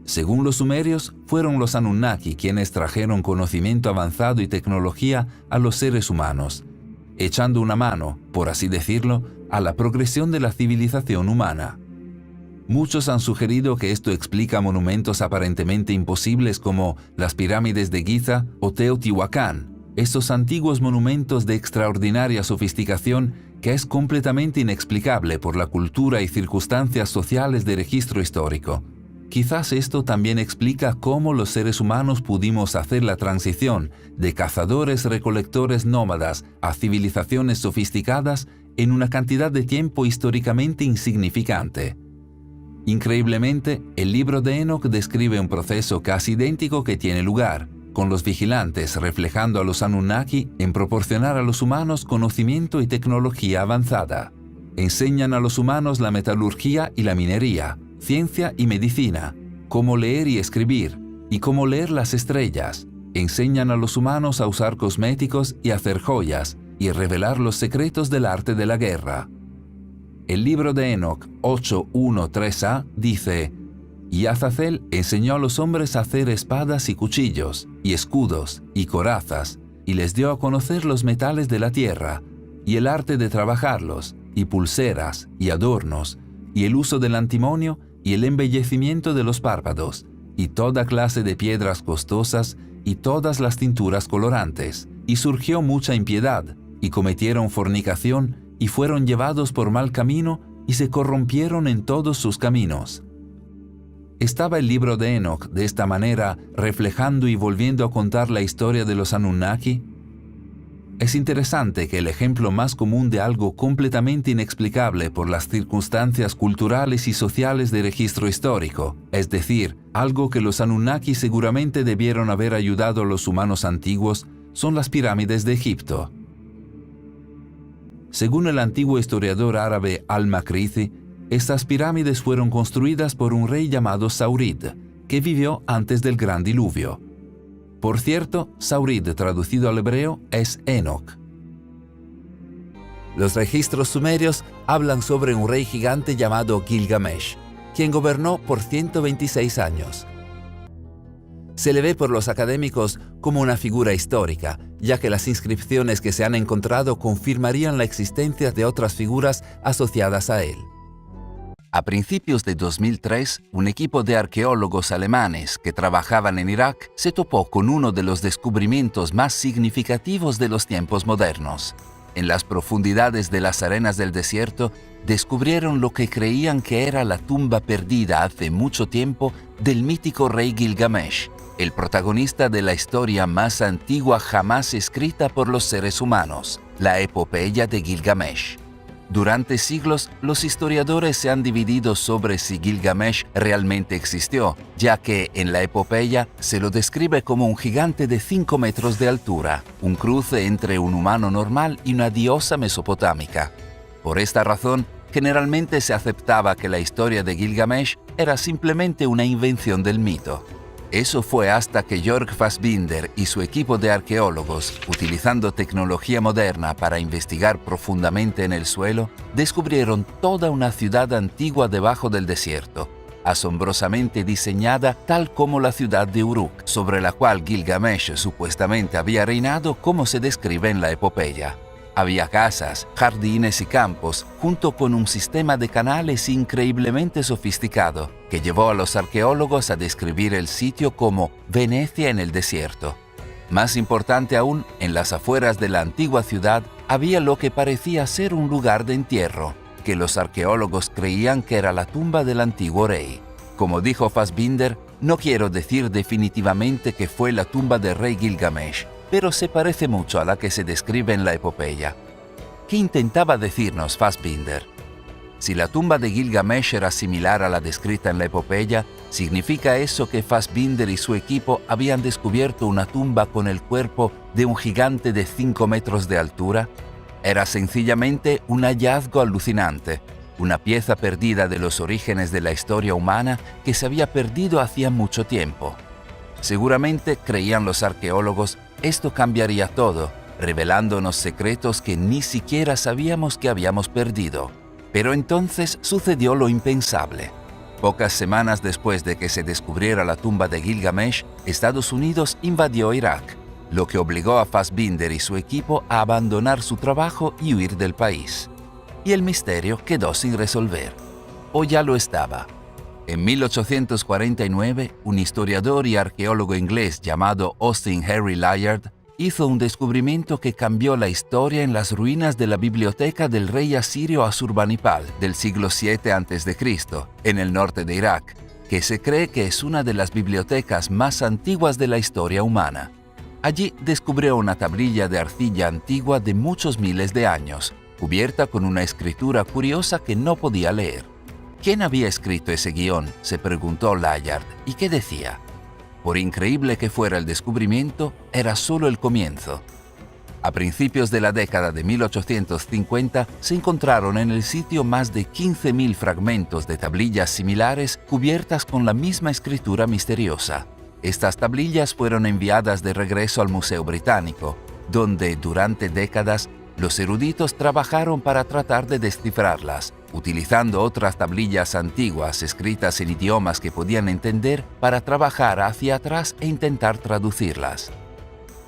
Según los sumerios, fueron los Anunnaki quienes trajeron conocimiento avanzado y tecnología a los seres humanos, echando una mano, por así decirlo, a la progresión de la civilización humana. Muchos han sugerido que esto explica monumentos aparentemente imposibles como las pirámides de Giza o Teotihuacán, estos antiguos monumentos de extraordinaria sofisticación que es completamente inexplicable por la cultura y circunstancias sociales de registro histórico. Quizás esto también explica cómo los seres humanos pudimos hacer la transición de cazadores-recolectores nómadas a civilizaciones sofisticadas en una cantidad de tiempo históricamente insignificante. Increíblemente, el libro de Enoc describe un proceso casi idéntico que tiene lugar, con los vigilantes reflejando a los Anunnaki en proporcionar a los humanos conocimiento y tecnología avanzada. Enseñan a los humanos la metalurgia y la minería, ciencia y medicina, cómo leer y escribir, y cómo leer las estrellas. Enseñan a los humanos a usar cosméticos y hacer joyas, y revelar los secretos del arte de la guerra. El libro de Enoc 8.1.3a dice: «Y Azazel enseñó a los hombres a hacer espadas y cuchillos, y escudos, y corazas, y les dio a conocer los metales de la tierra, y el arte de trabajarlos, y pulseras, y adornos, y el uso del antimonio, y el embellecimiento de los párpados, y toda clase de piedras costosas, y todas las tinturas colorantes. Y surgió mucha impiedad, y cometieron fornicación, y fueron llevados por mal camino, y se corrompieron en todos sus caminos». ¿Estaba el libro de Enoc de esta manera reflejando y volviendo a contar la historia de los Anunnaki? Es interesante que el ejemplo más común de algo completamente inexplicable por las circunstancias culturales y sociales de registro histórico, es decir, algo que los Anunnaki seguramente debieron haber ayudado a los humanos antiguos, son las pirámides de Egipto. Según el antiguo historiador árabe Al-Makrizi, estas pirámides fueron construidas por un rey llamado Saurid, que vivió antes del gran diluvio. Por cierto, Saurid, traducido al hebreo, es Enoch. Los registros sumerios hablan sobre un rey gigante llamado Gilgamesh, quien gobernó por 126 años. Se le ve por los académicos como una figura histórica, ya que las inscripciones que se han encontrado confirmarían la existencia de otras figuras asociadas a él. A principios de 2003, un equipo de arqueólogos alemanes que trabajaban en Irak se topó con uno de los descubrimientos más significativos de los tiempos modernos. En las profundidades de las arenas del desierto, descubrieron lo que creían que era la tumba perdida hace mucho tiempo del mítico rey Gilgamesh, el protagonista de la historia más antigua jamás escrita por los seres humanos, la epopeya de Gilgamesh. Durante siglos, los historiadores se han dividido sobre si Gilgamesh realmente existió, ya que en la epopeya se lo describe como un gigante de 5 metros de altura, un cruce entre un humano normal y una diosa mesopotámica. Por esta razón, generalmente se aceptaba que la historia de Gilgamesh era simplemente una invención del mito. Eso fue hasta que Jörg Fassbinder y su equipo de arqueólogos, utilizando tecnología moderna para investigar profundamente en el suelo, descubrieron toda una ciudad antigua debajo del desierto, asombrosamente diseñada tal como la ciudad de Uruk, sobre la cual Gilgamesh supuestamente había reinado como se describe en la epopeya. Había casas, jardines y campos, junto con un sistema de canales increíblemente sofisticado, que llevó a los arqueólogos a describir el sitio como Venecia en el desierto. Más importante aún, en las afueras de la antigua ciudad había lo que parecía ser un lugar de entierro, que los arqueólogos creían que era la tumba del antiguo rey. Como dijo Fassbinder, no quiero decir definitivamente que fue la tumba del rey Gilgamesh, pero se parece mucho a la que se describe en la epopeya. ¿Qué intentaba decirnos Fassbinder? Si la tumba de Gilgamesh era similar a la descrita en la epopeya, ¿significa eso que Fassbinder y su equipo habían descubierto una tumba con el cuerpo de un gigante de 5 metros de altura? Era sencillamente un hallazgo alucinante, una pieza perdida de los orígenes de la historia humana que se había perdido hacía mucho tiempo. Seguramente, creían los arqueólogos, esto cambiaría todo, revelándonos secretos que ni siquiera sabíamos que habíamos perdido. Pero entonces sucedió lo impensable. Pocas semanas después de que se descubriera la tumba de Gilgamesh, Estados Unidos invadió Irak, lo que obligó a Fassbinder y su equipo a abandonar su trabajo y huir del país. Y el misterio quedó sin resolver. O ya lo estaba. En 1849, un historiador y arqueólogo inglés llamado Austin Henry Layard hizo un descubrimiento que cambió la historia en las ruinas de la biblioteca del rey asirio Asurbanipal del siglo VII a.C., en el norte de Irak, que se cree que es una de las bibliotecas más antiguas de la historia humana. Allí descubrió una tablilla de arcilla antigua de muchos miles de años, cubierta con una escritura curiosa que no podía leer. ¿Quién había escrito ese guión?, se preguntó Layard, ¿y qué decía? Por increíble que fuera el descubrimiento, era solo el comienzo. A principios de la década de 1850 se encontraron en el sitio más de 15.000 fragmentos de tablillas similares cubiertas con la misma escritura misteriosa. Estas tablillas fueron enviadas de regreso al Museo Británico, donde durante décadas los eruditos trabajaron para tratar de descifrarlas, utilizando otras tablillas antiguas escritas en idiomas que podían entender para trabajar hacia atrás e intentar traducirlas.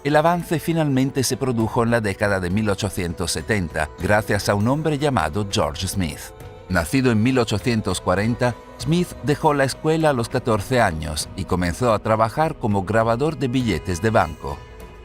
El avance finalmente se produjo en la década de 1870 gracias a un hombre llamado George Smith. Nacido en 1840, Smith dejó la escuela a los 14 años y comenzó a trabajar como grabador de billetes de banco.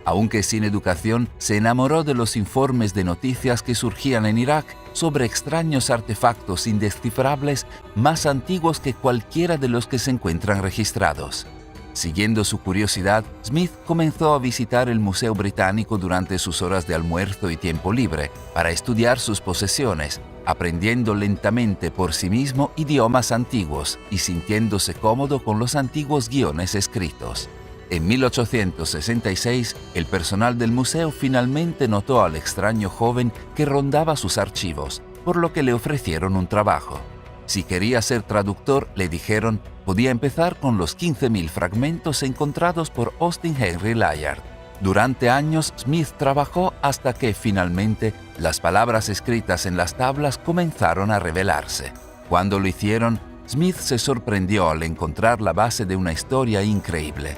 Aunque sin educación, se enamoró de los informes de noticias que surgían en Irak sobre extraños artefactos indescifrables más antiguos que cualquiera de los que se encuentran registrados. Siguiendo su curiosidad, Smith comenzó a visitar el Museo Británico durante sus horas de almuerzo y tiempo libre para estudiar sus posesiones, aprendiendo lentamente por sí mismo idiomas antiguos y sintiéndose cómodo con los antiguos guiones escritos. En 1866, el personal del museo finalmente notó al extraño joven que rondaba sus archivos, por lo que le ofrecieron un trabajo. Si quería ser traductor, le dijeron, podía empezar con los 15.000 fragmentos encontrados por Austin Henry Layard. Durante años, Smith trabajó hasta que, finalmente, las palabras escritas en las tablas comenzaron a revelarse. Cuando lo hicieron, Smith se sorprendió al encontrar la base de una historia increíble.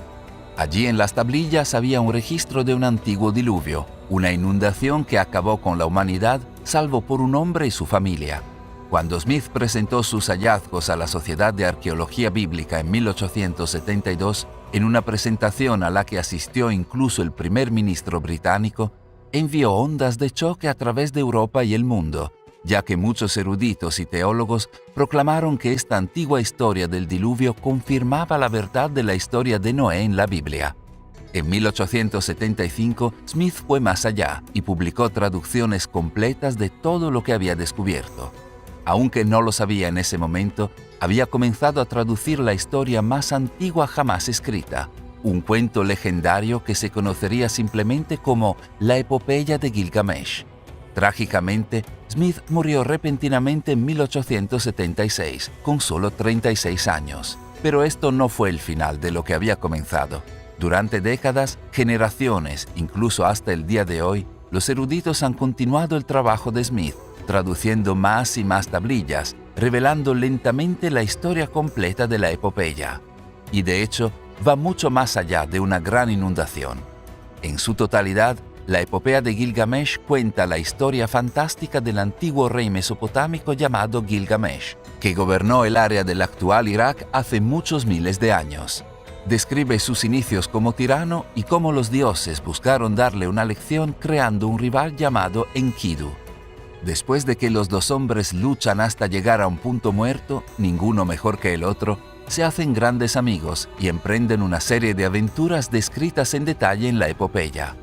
Allí en las tablillas había un registro de un antiguo diluvio, una inundación que acabó con la humanidad, salvo por un hombre y su familia. Cuando Smith presentó sus hallazgos a la Sociedad de Arqueología Bíblica en 1872, en una presentación a la que asistió incluso el primer ministro británico, envió ondas de choque a través de Europa y el mundo, ya que muchos eruditos y teólogos proclamaron que esta antigua historia del diluvio confirmaba la verdad de la historia de Noé en la Biblia. En 1875, Smith fue más allá y publicó traducciones completas de todo lo que había descubierto. Aunque no lo sabía en ese momento, había comenzado a traducir la historia más antigua jamás escrita, un cuento legendario que se conocería simplemente como la Epopeya de Gilgamesh. Trágicamente, Smith murió repentinamente en 1876, con solo 36 años. Pero esto no fue el final de lo que había comenzado. Durante décadas, generaciones, incluso hasta el día de hoy, los eruditos han continuado el trabajo de Smith, traduciendo más y más tablillas, revelando lentamente la historia completa de la epopeya. Y de hecho, va mucho más allá de una gran inundación. En su totalidad, la epopeya de Gilgamesh cuenta la historia fantástica del antiguo rey mesopotámico llamado Gilgamesh, que gobernó el área del actual Irak hace muchos miles de años. Describe sus inicios como tirano y cómo los dioses buscaron darle una lección creando un rival llamado Enkidu. Después de que los dos hombres luchan hasta llegar a un punto muerto, ninguno mejor que el otro, se hacen grandes amigos y emprenden una serie de aventuras descritas en detalle en la epopeya.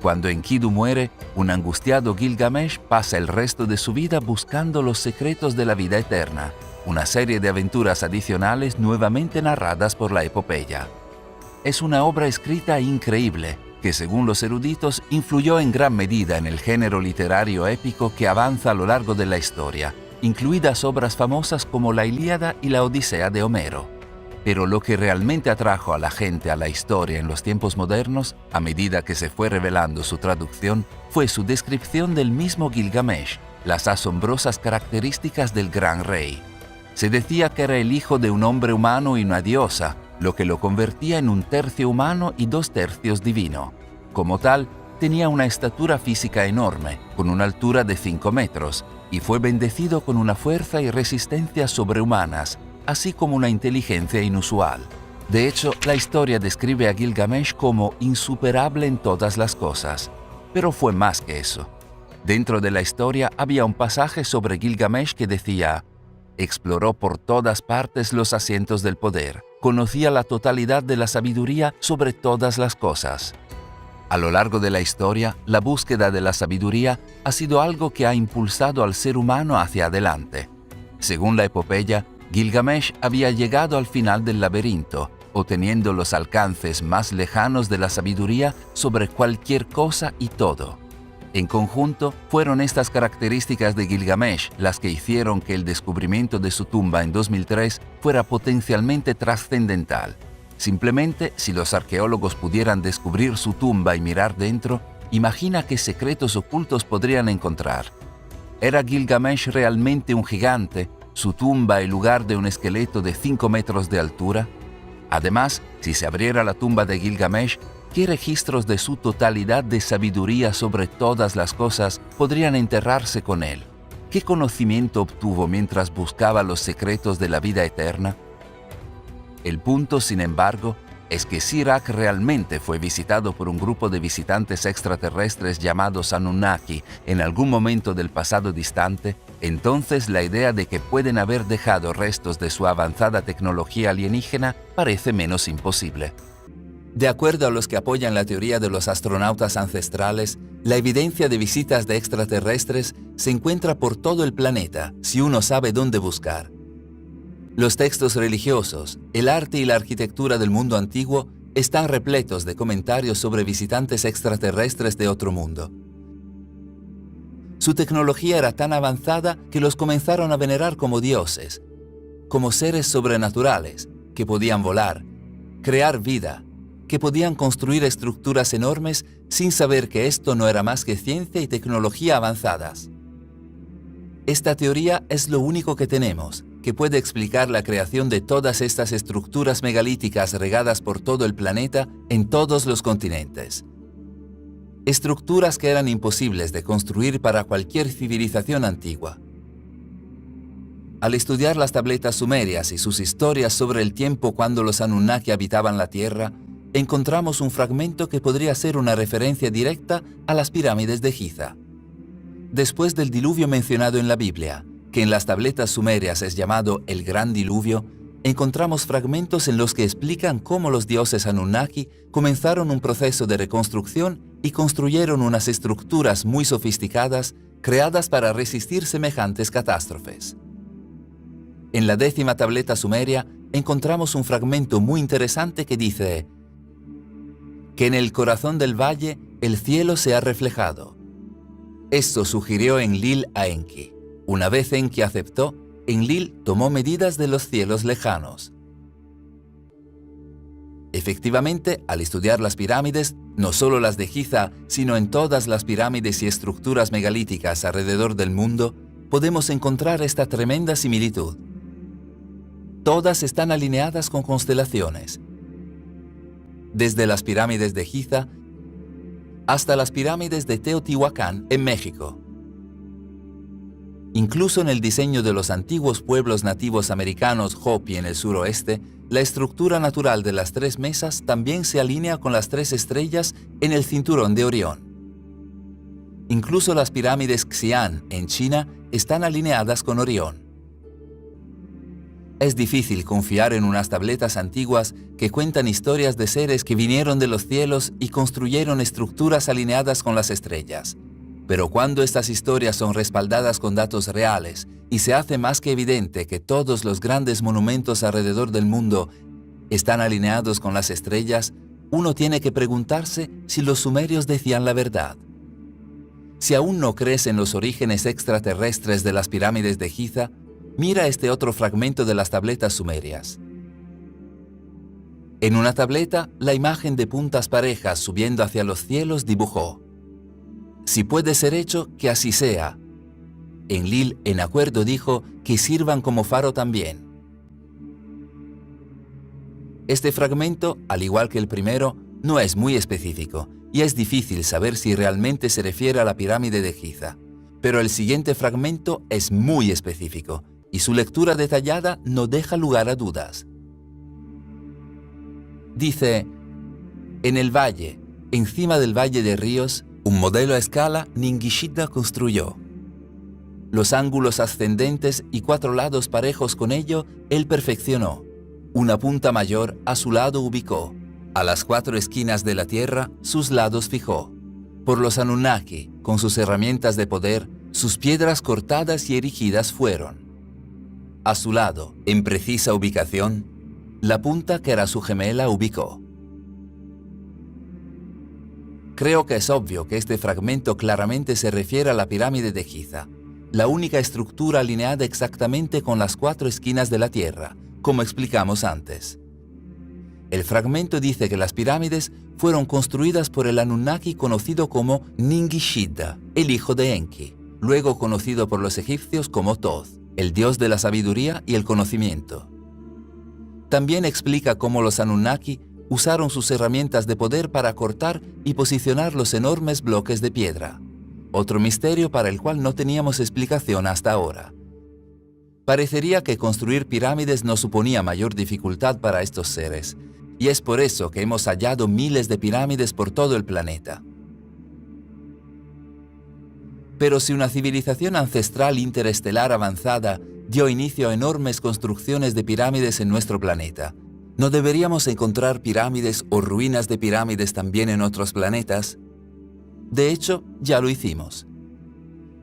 Cuando Enkidu muere, un angustiado Gilgamesh pasa el resto de su vida buscando los secretos de la vida eterna, una serie de aventuras adicionales nuevamente narradas por la epopeya. Es una obra escrita increíble, que según los eruditos influyó en gran medida en el género literario épico que avanza a lo largo de la historia, incluidas obras famosas como la Ilíada y la Odisea de Homero. Pero lo que realmente atrajo a la gente a la historia en los tiempos modernos, a medida que se fue revelando su traducción, fue su descripción del mismo Gilgamesh, las asombrosas características del gran rey. Se decía que era el hijo de un hombre humano y una diosa, lo que lo convertía en un tercio humano y 2/3 divino. Como tal, tenía una estatura física enorme, con una altura de 5 metros, y fue bendecido con una fuerza y resistencia sobrehumanas, así como una inteligencia inusual. De hecho, la historia describe a Gilgamesh como insuperable en todas las cosas, pero fue más que eso. Dentro de la historia había un pasaje sobre Gilgamesh que decía: exploró por todas partes los asientos del poder, conocía la totalidad de la sabiduría sobre todas las cosas. A lo largo de la historia, la búsqueda de la sabiduría ha sido algo que ha impulsado al ser humano hacia adelante. Según la epopeya, Gilgamesh había llegado al final del laberinto, obteniendo los alcances más lejanos de la sabiduría sobre cualquier cosa y todo. En conjunto, fueron estas características de Gilgamesh las que hicieron que el descubrimiento de su tumba en 2003 fuera potencialmente trascendental. Simplemente, si los arqueólogos pudieran descubrir su tumba y mirar dentro, imagina qué secretos ocultos podrían encontrar. ¿Era Gilgamesh realmente un gigante, su tumba el lugar de un esqueleto de 5 metros de altura? Además, si se abriera la tumba de Gilgamesh, ¿qué registros de su totalidad de sabiduría sobre todas las cosas podrían enterrarse con él? ¿Qué conocimiento obtuvo mientras buscaba los secretos de la vida eterna? El punto, sin embargo, es que Sirach realmente fue visitado por un grupo de visitantes extraterrestres llamados Anunnaki en algún momento del pasado distante, entonces la idea de que pueden haber dejado restos de su avanzada tecnología alienígena parece menos imposible. De acuerdo a los que apoyan la teoría de los astronautas ancestrales, la evidencia de visitas de extraterrestres se encuentra por todo el planeta si uno sabe dónde buscar. Los textos religiosos, el arte y la arquitectura del mundo antiguo están repletos de comentarios sobre visitantes extraterrestres de otro mundo. Su tecnología era tan avanzada que los comenzaron a venerar como dioses, como seres sobrenaturales, que podían volar, crear vida, que podían construir estructuras enormes sin saber que esto no era más que ciencia y tecnología avanzadas. Esta teoría es lo único que tenemos, que puede explicar la creación de todas estas estructuras megalíticas regadas por todo el planeta en todos los continentes. Estructuras que eran imposibles de construir para cualquier civilización antigua. Al estudiar las tabletas sumerias y sus historias sobre el tiempo cuando los Anunnaki habitaban la Tierra, encontramos un fragmento que podría ser una referencia directa a las pirámides de Giza. Después del diluvio mencionado en la Biblia, que en las tabletas sumerias es llamado el Gran Diluvio, encontramos fragmentos en los que explican cómo los dioses Anunnaki comenzaron un proceso de reconstrucción y construyeron unas estructuras muy sofisticadas creadas para resistir semejantes catástrofes. En la 10ª tableta sumeria encontramos un fragmento muy interesante que dice que en el corazón del valle el cielo se ha reflejado. Esto sugirió Enlil a Enki. Una vez Enki aceptó, Enlil tomó medidas de los cielos lejanos. Efectivamente, al estudiar las pirámides, no solo las de Giza, sino en todas las pirámides y estructuras megalíticas alrededor del mundo, podemos encontrar esta tremenda similitud. Todas están alineadas con constelaciones. Desde las pirámides de Giza hasta las pirámides de Teotihuacán en México. Incluso en el diseño de los antiguos pueblos nativos americanos Hopi en el suroeste, la estructura natural de las 3 mesas también se alinea con las 3 estrellas en el cinturón de Orión. Incluso las pirámides Xi'an en China están alineadas con Orión. Es difícil confiar en unas tabletas antiguas que cuentan historias de seres que vinieron de los cielos y construyeron estructuras alineadas con las estrellas. Pero cuando estas historias son respaldadas con datos reales y se hace más que evidente que todos los grandes monumentos alrededor del mundo están alineados con las estrellas, uno tiene que preguntarse si los sumerios decían la verdad. Si aún no crees en los orígenes extraterrestres de las pirámides de Giza, mira este otro fragmento de las tabletas sumerias. En una tableta, la imagen de puntas parejas subiendo hacia los cielos dibujó: si puede ser hecho, que así sea. Enlil, en acuerdo, dijo que sirvan como faro también. Este fragmento, al igual que el primero, no es muy específico y es difícil saber si realmente se refiere a la pirámide de Giza. Pero el siguiente fragmento es muy específico y su lectura detallada no deja lugar a dudas. Dice: en el valle, encima del valle de ríos, un modelo a escala Ningishita construyó. Los ángulos ascendentes y 4 lados parejos con ello, él perfeccionó. Una punta mayor a su lado ubicó. A las 4 esquinas de la tierra, sus lados fijó. Por los Anunnaki, con sus herramientas de poder, sus piedras cortadas y erigidas fueron. A su lado, en precisa ubicación, la punta que era su gemela ubicó. Creo que es obvio que este fragmento claramente se refiere a la pirámide de Giza, la única estructura alineada exactamente con las 4 esquinas de la Tierra, como explicamos antes. El fragmento dice que las pirámides fueron construidas por el Anunnaki conocido como Ningishita, el hijo de Enki, luego conocido por los egipcios como Thoth, el dios de la sabiduría y el conocimiento. También explica cómo los Anunnaki usaron sus herramientas de poder para cortar y posicionar los enormes bloques de piedra. Otro misterio para el cual no teníamos explicación hasta ahora. Parecería que construir pirámides no suponía mayor dificultad para estos seres, y es por eso que hemos hallado miles de pirámides por todo el planeta. Pero si una civilización ancestral interestelar avanzada dio inicio a enormes construcciones de pirámides en nuestro planeta, ¿no deberíamos encontrar pirámides o ruinas de pirámides también en otros planetas? De hecho, ya lo hicimos.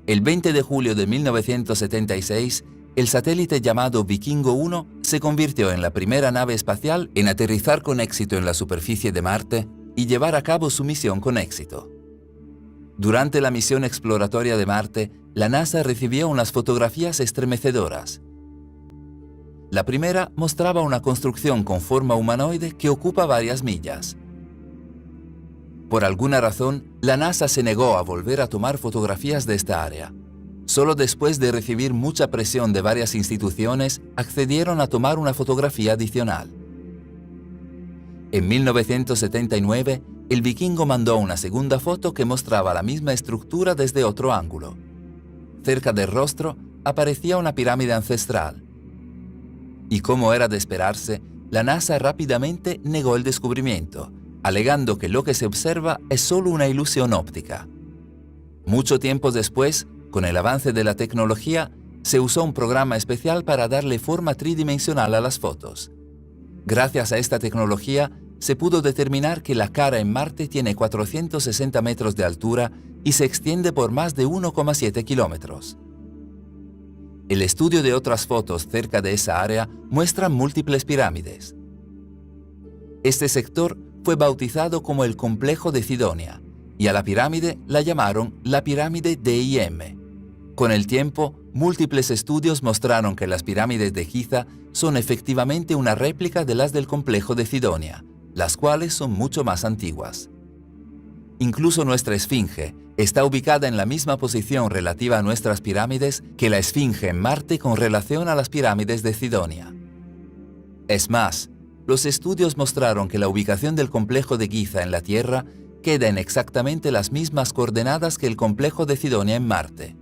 El 20 de julio de 1976, el satélite llamado Vikingo 1 se convirtió en la primera nave espacial en aterrizar con éxito en la superficie de Marte y llevar a cabo su misión con éxito. Durante la misión exploratoria de Marte, la NASA recibió unas fotografías estremecedoras. La primera mostraba una construcción con forma humanoide que ocupa varias millas. Por alguna razón, la NASA se negó a volver a tomar fotografías de esta área. Solo después de recibir mucha presión de varias instituciones, accedieron a tomar una fotografía adicional. En 1979, el Vikingo mandó una segunda foto que mostraba la misma estructura desde otro ángulo. Cerca del rostro aparecía una pirámide ancestral. Y como era de esperarse, la NASA rápidamente negó el descubrimiento, alegando que lo que se observa es solo una ilusión óptica. Mucho tiempo después, con el avance de la tecnología, se usó un programa especial para darle forma tridimensional a las fotos. Gracias a esta tecnología, se pudo determinar que la cara en Marte tiene 460 metros de altura y se extiende por más de 1,7 kilómetros. El estudio de otras fotos cerca de esa área muestra múltiples pirámides. Este sector fue bautizado como el Complejo de Cidonia, y a la pirámide la llamaron la pirámide de IM. Con el tiempo, múltiples estudios mostraron que las pirámides de Giza son efectivamente una réplica de las del Complejo de Cidonia, las cuales son mucho más antiguas. Incluso nuestra esfinge está ubicada en la misma posición relativa a nuestras pirámides que la esfinge en Marte con relación a las pirámides de Cidonia. Es más, los estudios mostraron que la ubicación del complejo de Giza en la Tierra queda en exactamente las mismas coordenadas que el complejo de Cidonia en Marte.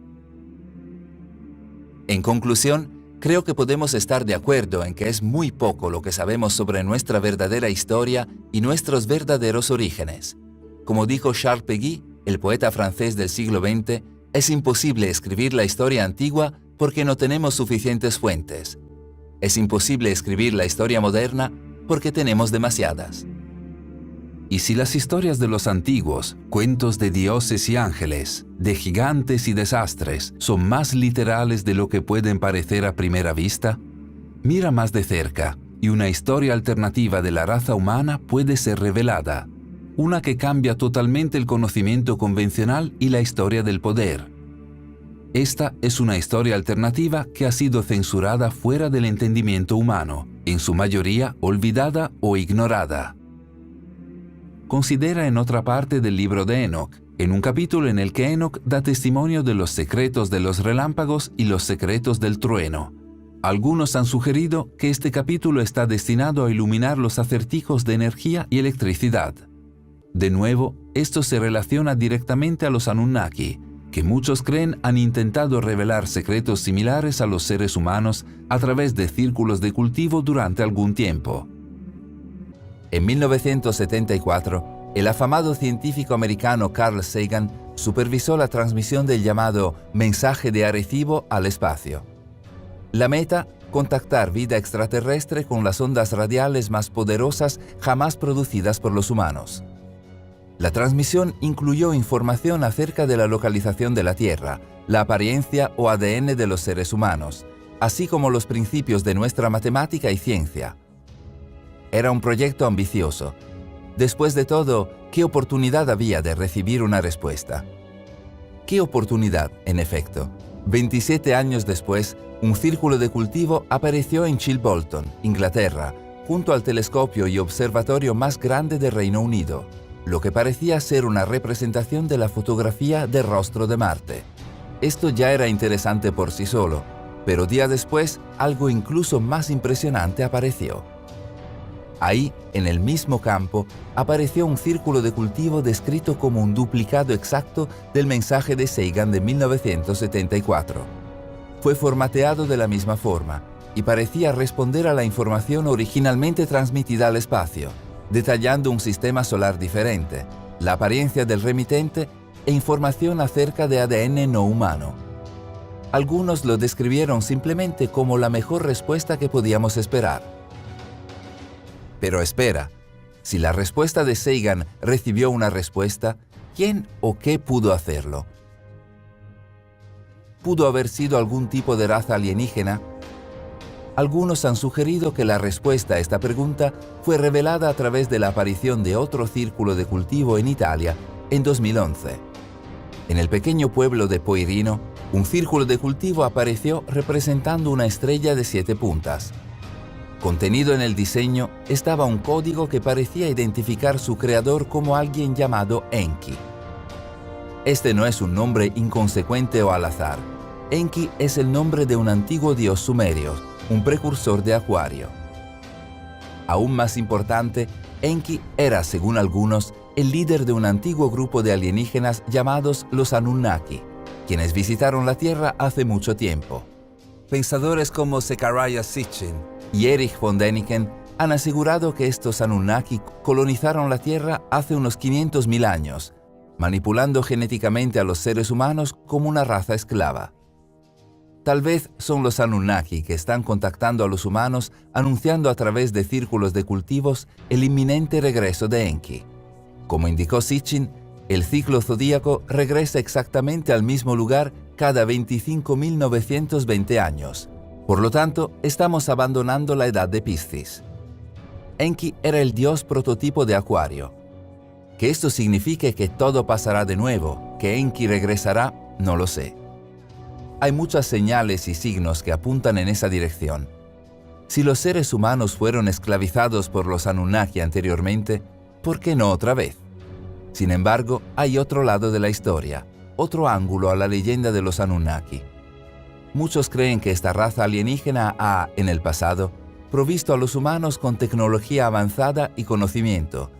En conclusión, creo que podemos estar de acuerdo en que es muy poco lo que sabemos sobre nuestra verdadera historia y nuestros verdaderos orígenes. Como dijo Charles Péguy, el poeta francés del siglo XX, es imposible escribir la historia antigua porque no tenemos suficientes fuentes. Es imposible escribir la historia moderna porque tenemos demasiadas. Y si las historias de los antiguos, cuentos de dioses y ángeles, de gigantes y desastres, son más literales de lo que pueden parecer a primera vista, mira más de cerca y una historia alternativa de la raza humana puede ser revelada, una que cambia totalmente el conocimiento convencional y la historia del poder. Esta es una historia alternativa que ha sido censurada fuera del entendimiento humano, en su mayoría olvidada o ignorada. Considera en otra parte del libro de Enoch, en un capítulo en el que Enoch da testimonio de los secretos de los relámpagos y los secretos del trueno. Algunos han sugerido que este capítulo está destinado a iluminar los acertijos de energía y electricidad. De nuevo, esto se relaciona directamente a los Anunnaki, que muchos creen han intentado revelar secretos similares a los seres humanos a través de círculos de cultivo durante algún tiempo. En 1974, el afamado científico americano Carl Sagan supervisó la transmisión del llamado mensaje de Arecibo al espacio. La meta, contactar vida extraterrestre con las ondas radiales más poderosas jamás producidas por los humanos. La transmisión incluyó información acerca de la localización de la Tierra, la apariencia o ADN de los seres humanos, así como los principios de nuestra matemática y ciencia. Era un proyecto ambicioso. Después de todo, ¿qué oportunidad había de recibir una respuesta? ¿Qué oportunidad, en efecto? 27 años después, un círculo de cultivo apareció en Chilbolton, Inglaterra, junto al telescopio y observatorio más grande del Reino Unido, lo que parecía ser una representación de la fotografía de rostro de Marte. Esto ya era interesante por sí solo, pero días después, algo incluso más impresionante apareció. Ahí, en el mismo campo, apareció un círculo de cultivo descrito como un duplicado exacto del mensaje de Sagan de 1974. Fue formateado de la misma forma, y parecía responder a la información originalmente transmitida al espacio, detallando un sistema solar diferente, la apariencia del remitente e información acerca de ADN no humano. Algunos lo describieron simplemente como la mejor respuesta que podíamos esperar. Pero espera, si la respuesta de Sagan recibió una respuesta, ¿quién o qué pudo hacerlo? ¿Pudo haber sido algún tipo de raza alienígena? Algunos han sugerido que la respuesta a esta pregunta fue revelada a través de la aparición de otro círculo de cultivo en Italia en 2011. En el pequeño pueblo de Poirino, un círculo de cultivo apareció representando una estrella de 7 puntas. Contenido en el diseño estaba un código que parecía identificar su creador como alguien llamado Enki. Este no es un nombre inconsecuente o al azar. Enki es el nombre de un antiguo dios sumerio, un precursor de Acuario. Aún más importante, Enki era, según algunos, el líder de un antiguo grupo de alienígenas llamados los Anunnaki, quienes visitaron la Tierra hace mucho tiempo. Pensadores como Zecharia Sitchin y Erich von Däniken han asegurado que estos Anunnaki colonizaron la Tierra hace unos 500.000 años, manipulando genéticamente a los seres humanos como una raza esclava. Tal vez son los Anunnaki que están contactando a los humanos anunciando a través de círculos de cultivos el inminente regreso de Enki. Como indicó Sitchin, el ciclo zodíaco regresa exactamente al mismo lugar cada 25.920 años. Por lo tanto, estamos abandonando la edad de Piscis. Enki era el dios prototipo de Acuario. Que esto signifique que todo pasará de nuevo, que Enki regresará, no lo sé. Hay muchas señales y signos que apuntan en esa dirección. Si los seres humanos fueron esclavizados por los Anunnaki anteriormente, ¿por qué no otra vez? Sin embargo, hay otro lado de la historia, otro ángulo a la leyenda de los Anunnaki. Muchos creen que esta raza alienígena ha, en el pasado, provisto a los humanos con tecnología avanzada y conocimiento,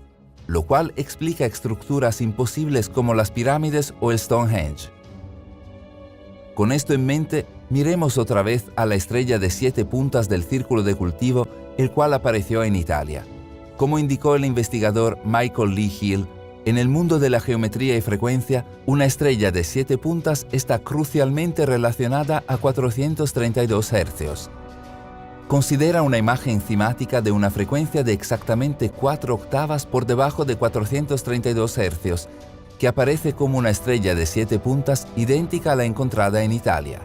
lo cual explica estructuras imposibles como las pirámides o el Stonehenge. Con esto en mente, miremos otra vez a la estrella de 7 puntas del círculo de cultivo, el cual apareció en Italia. Como indicó el investigador Michael Lee Hill, en el mundo de la geometría y frecuencia, una estrella de 7 puntas está crucialmente relacionada a 432 Hz. Considera una imagen cimática de una frecuencia de exactamente 4 octavas por debajo de 432 Hz, que aparece como una estrella de 7 puntas idéntica a la encontrada en Italia.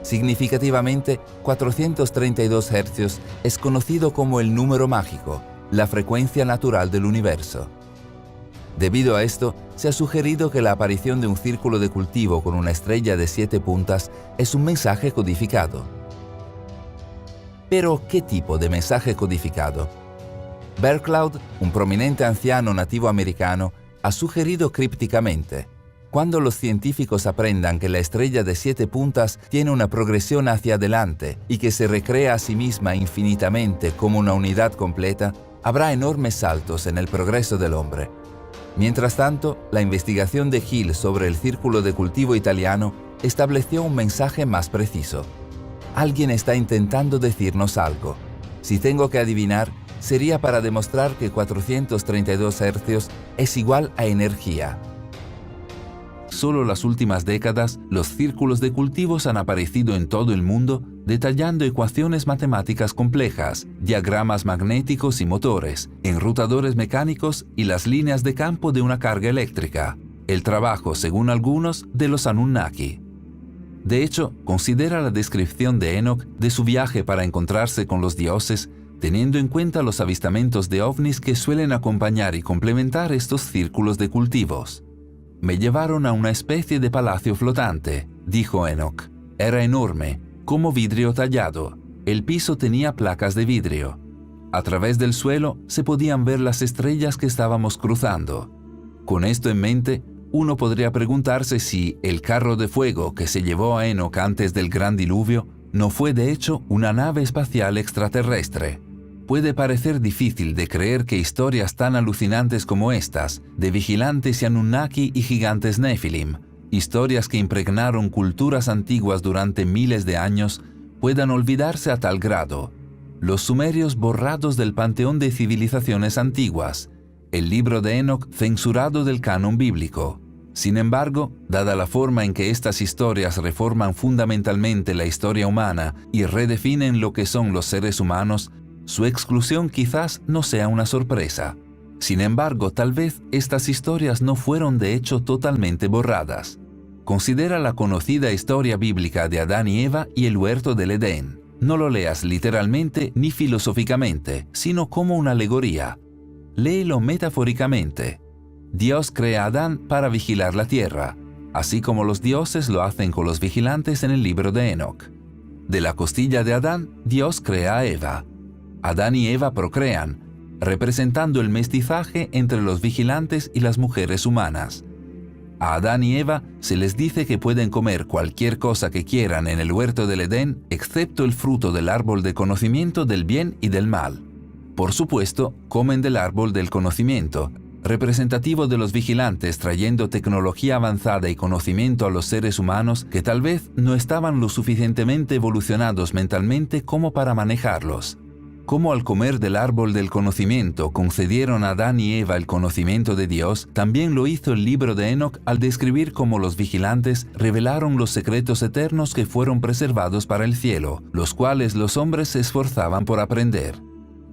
Significativamente, 432 Hz es conocido como el número mágico, la frecuencia natural del universo. Debido a esto, se ha sugerido que la aparición de un círculo de cultivo con una estrella de 7 puntas es un mensaje codificado. Pero, ¿qué tipo de mensaje codificado? Bercloud, un prominente anciano nativo americano, ha sugerido crípticamente: cuando los científicos aprendan que la estrella de 7 puntas tiene una progresión hacia adelante y que se recrea a sí misma infinitamente como una unidad completa, habrá enormes saltos en el progreso del hombre. Mientras tanto, la investigación de Hill sobre el círculo de cultivo italiano estableció un mensaje más preciso. Alguien está intentando decirnos algo. Si tengo que adivinar, sería para demostrar que 432 Hz es igual a energía. Solo las últimas décadas, los círculos de cultivos han aparecido en todo el mundo, detallando ecuaciones matemáticas complejas, diagramas magnéticos y motores, enrutadores mecánicos y las líneas de campo de una carga eléctrica, el trabajo, según algunos, de los Anunnaki. De hecho, considera la descripción de Enoch de su viaje para encontrarse con los dioses, teniendo en cuenta los avistamientos de ovnis que suelen acompañar y complementar estos círculos de cultivos. «Me llevaron a una especie de palacio flotante», dijo Enoch. «Era enorme, como vidrio tallado. El piso tenía placas de vidrio. A través del suelo se podían ver las estrellas que estábamos cruzando». Con esto en mente, uno podría preguntarse si el carro de fuego que se llevó a Enoch antes del gran diluvio no fue de hecho una nave espacial extraterrestre. Puede parecer difícil de creer que historias tan alucinantes como estas, de vigilantes y Anunnaki y gigantes Nephilim, historias que impregnaron culturas antiguas durante miles de años, puedan olvidarse a tal grado. Los sumerios borrados del panteón de civilizaciones antiguas, el libro de Enoc censurado del canon bíblico. Sin embargo, dada la forma en que estas historias reforman fundamentalmente la historia humana y redefinen lo que son los seres humanos, su exclusión quizás no sea una sorpresa. Sin embargo, tal vez estas historias no fueron de hecho totalmente borradas. Considera la conocida historia bíblica de Adán y Eva y el huerto del Edén. No lo leas literalmente ni filosóficamente, sino como una alegoría. Léelo metafóricamente. Dios crea a Adán para vigilar la tierra, así como los dioses lo hacen con los vigilantes en el libro de Enoc. De la costilla de Adán, Dios crea a Eva. Adán y Eva procrean, representando el mestizaje entre los vigilantes y las mujeres humanas. A Adán y Eva se les dice que pueden comer cualquier cosa que quieran en el huerto del Edén, excepto el fruto del árbol de conocimiento del bien y del mal. Por supuesto, comen del árbol del conocimiento, representativo de los vigilantes trayendo tecnología avanzada y conocimiento a los seres humanos que tal vez no estaban lo suficientemente evolucionados mentalmente como para manejarlos. Como al comer del árbol del conocimiento concedieron a Adán y Eva el conocimiento de Dios, también lo hizo el libro de Enoc al describir cómo los vigilantes revelaron los secretos eternos que fueron preservados para el cielo, los cuales los hombres se esforzaban por aprender.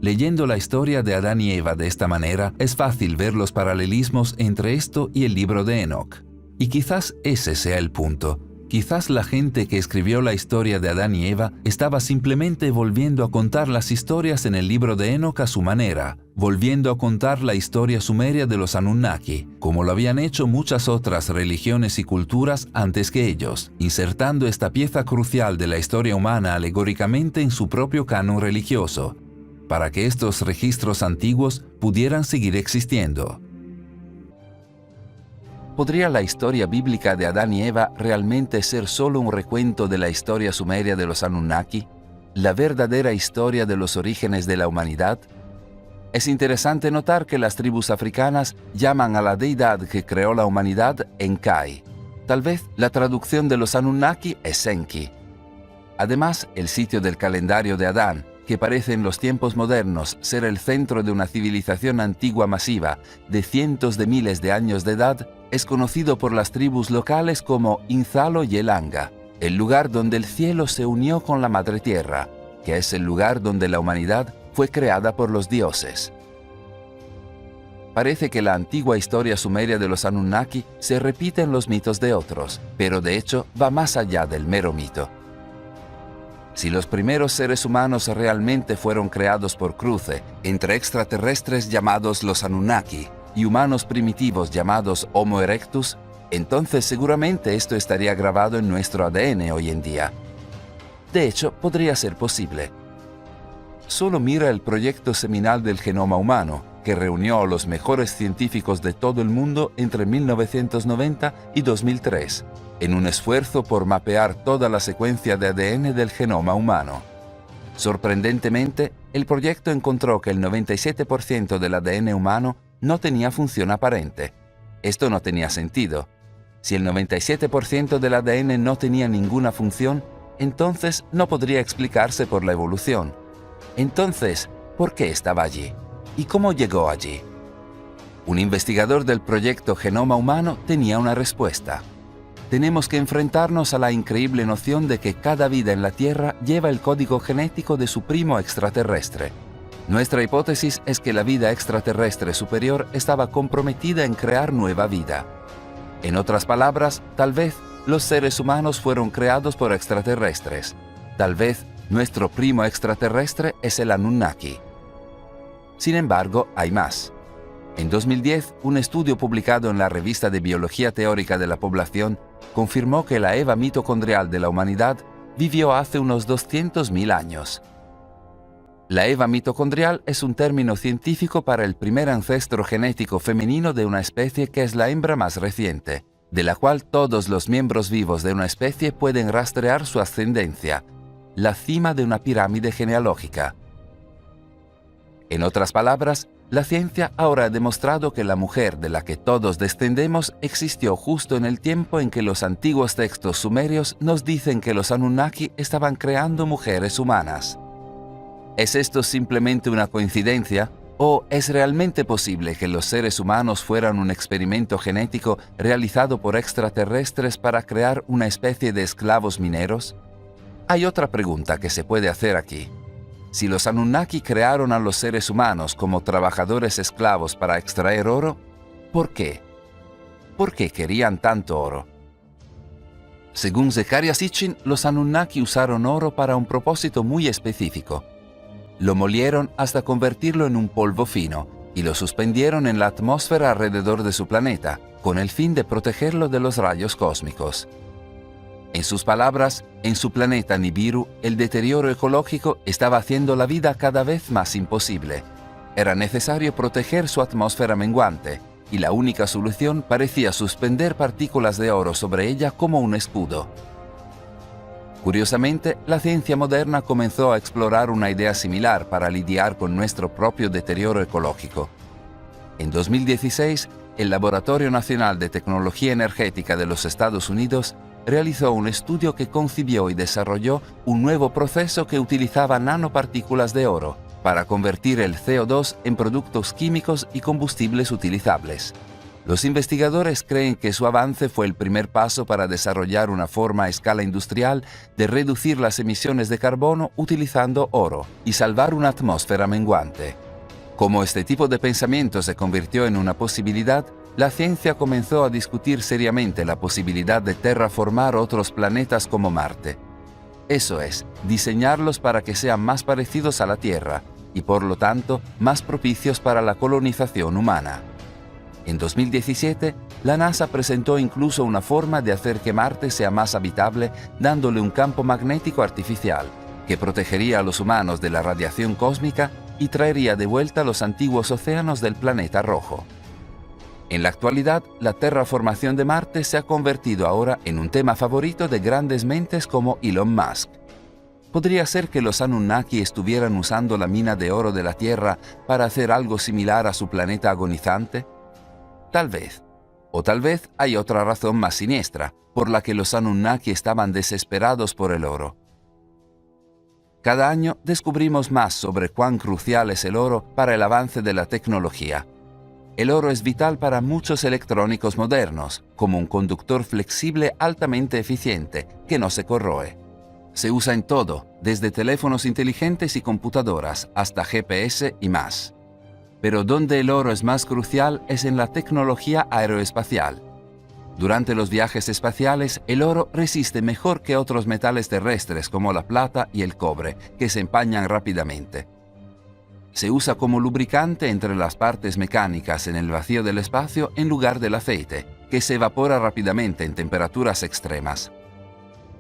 Leyendo la historia de Adán y Eva de esta manera, es fácil ver los paralelismos entre esto y el libro de Enoc. Y quizás ese sea el punto. Quizás la gente que escribió la historia de Adán y Eva estaba simplemente volviendo a contar las historias en el libro de Enoc a su manera, volviendo a contar la historia sumeria de los Anunnaki, como lo habían hecho muchas otras religiones y culturas antes que ellos, insertando esta pieza crucial de la historia humana alegóricamente en su propio canon religioso, para que estos registros antiguos pudieran seguir existiendo. ¿Podría la historia bíblica de Adán y Eva realmente ser solo un recuento de la historia sumeria de los Anunnaki? ¿La verdadera historia de los orígenes de la humanidad? Es interesante notar que las tribus africanas llaman a la deidad que creó la humanidad Enkai. Tal vez la traducción de los Anunnaki es Enki. Además, el sitio del calendario de Adán, que parece en los tiempos modernos ser el centro de una civilización antigua masiva de cientos de miles de años de edad, es conocido por las tribus locales como Inzalo y Elanga, el lugar donde el cielo se unió con la madre tierra, que es el lugar donde la humanidad fue creada por los dioses. Parece que la antigua historia sumeria de los Anunnaki se repite en los mitos de otros, pero de hecho va más allá del mero mito. Si los primeros seres humanos realmente fueron creados por cruce entre extraterrestres llamados los Anunnaki y humanos primitivos llamados Homo erectus, entonces seguramente esto estaría grabado en nuestro ADN hoy en día. De hecho, podría ser posible. Solo mira el proyecto seminal del genoma humano, que reunió a los mejores científicos de todo el mundo entre 1990 y 2003, en un esfuerzo por mapear toda la secuencia de ADN del genoma humano. Sorprendentemente, el proyecto encontró que el 97% del ADN humano no tenía función aparente. Esto no tenía sentido. Si el 97% del ADN no tenía ninguna función, entonces no podría explicarse por la evolución. Entonces, ¿por qué estaba allí? ¿Y cómo llegó allí? Un investigador del proyecto Genoma Humano tenía una respuesta. Tenemos que enfrentarnos a la increíble noción de que cada vida en la Tierra lleva el código genético de su primo extraterrestre. Nuestra hipótesis es que la vida extraterrestre superior estaba comprometida en crear nueva vida. En otras palabras, tal vez los seres humanos fueron creados por extraterrestres. Tal vez nuestro primo extraterrestre es el Anunnaki. Sin embargo, hay más. En 2010, un estudio publicado en la revista de Biología Teórica de la Población confirmó que la Eva mitocondrial de la humanidad vivió hace unos 200.000 años. La Eva mitocondrial es un término científico para el primer ancestro genético femenino de una especie que es la hembra más reciente, de la cual todos los miembros vivos de una especie pueden rastrear su ascendencia, la cima de una pirámide genealógica. En otras palabras, La ciencia ahora ha demostrado que la mujer de la que todos descendemos existió justo en el tiempo en que los antiguos textos sumerios nos dicen que los Anunnaki estaban creando mujeres humanas. ¿Es esto simplemente una coincidencia? ¿O es realmente posible que los seres humanos fueran un experimento genético realizado por extraterrestres para crear una especie de esclavos mineros? Hay otra pregunta que se puede hacer aquí. Si los Anunnaki crearon a los seres humanos como trabajadores esclavos para extraer oro, ¿por qué? ¿Por qué querían tanto oro? Según Zecharia Sitchin, los Anunnaki usaron oro para un propósito muy específico. Lo molieron hasta convertirlo en un polvo fino y lo suspendieron en la atmósfera alrededor de su planeta, con el fin de protegerlo de los rayos cósmicos. En sus palabras, en su planeta Nibiru, el deterioro ecológico estaba haciendo la vida cada vez más imposible. Era necesario proteger su atmósfera menguante, y la única solución parecía suspender partículas de oro sobre ella como un escudo. Curiosamente, la ciencia moderna comenzó a explorar una idea similar para lidiar con nuestro propio deterioro ecológico. En 2016, el Laboratorio Nacional de Tecnología Energética de los Estados Unidos realizó un estudio que concibió y desarrolló un nuevo proceso que utilizaba nanopartículas de oro para convertir el CO2 en productos químicos y combustibles utilizables. Los investigadores creen que su avance fue el primer paso para desarrollar una forma a escala industrial de reducir las emisiones de carbono utilizando oro y salvar una atmósfera menguante. Como este tipo de pensamiento se convirtió en una posibilidad, la ciencia comenzó a discutir seriamente la posibilidad de terraformar otros planetas como Marte. Eso es, diseñarlos para que sean más parecidos a la Tierra y por lo tanto más propicios para la colonización humana. En 2017, la NASA presentó incluso una forma de hacer que Marte sea más habitable dándole un campo magnético artificial que protegería a los humanos de la radiación cósmica y traería de vuelta los antiguos océanos del planeta rojo. En la actualidad, la terraformación de Marte se ha convertido ahora en un tema favorito de grandes mentes como Elon Musk. ¿Podría ser que los Anunnaki estuvieran usando la mina de oro de la Tierra para hacer algo similar a su planeta agonizante? Tal vez. O tal vez hay otra razón más siniestra, por la que los Anunnaki estaban desesperados por el oro. Cada año descubrimos más sobre cuán crucial es el oro para el avance de la tecnología. El oro es vital para muchos electrónicos modernos, como un conductor flexible altamente eficiente, que no se corroe. Se usa en todo, desde teléfonos inteligentes y computadoras hasta GPS y más. Pero donde el oro es más crucial es en la tecnología aeroespacial. Durante los viajes espaciales, el oro resiste mejor que otros metales terrestres como la plata y el cobre, que se empañan rápidamente. Se usa como lubricante entre las partes mecánicas en el vacío del espacio en lugar del aceite, que se evapora rápidamente en temperaturas extremas.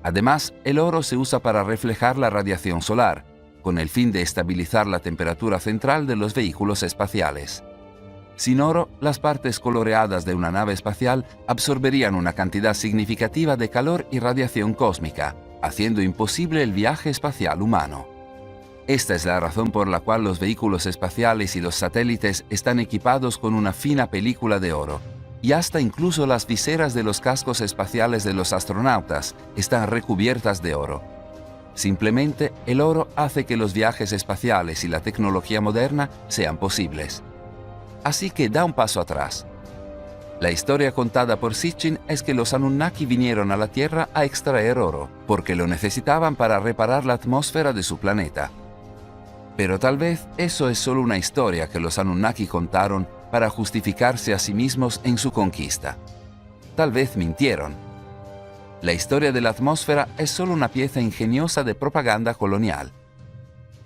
Además, el oro se usa para reflejar la radiación solar, con el fin de estabilizar la temperatura central de los vehículos espaciales. Sin oro, las partes coloreadas de una nave espacial absorberían una cantidad significativa de calor y radiación cósmica, haciendo imposible el viaje espacial humano. Esta es la razón por la cual los vehículos espaciales y los satélites están equipados con una fina película de oro, y hasta incluso las viseras de los cascos espaciales de los astronautas están recubiertas de oro. Simplemente, el oro hace que los viajes espaciales y la tecnología moderna sean posibles. Así que da un paso atrás. La historia contada por Sitchin es que los Anunnaki vinieron a la Tierra a extraer oro, porque lo necesitaban para reparar la atmósfera de su planeta. Pero tal vez eso es solo una historia que los Anunnaki contaron para justificarse a sí mismos en su conquista. Tal vez mintieron. La historia de la atmósfera es solo una pieza ingeniosa de propaganda colonial.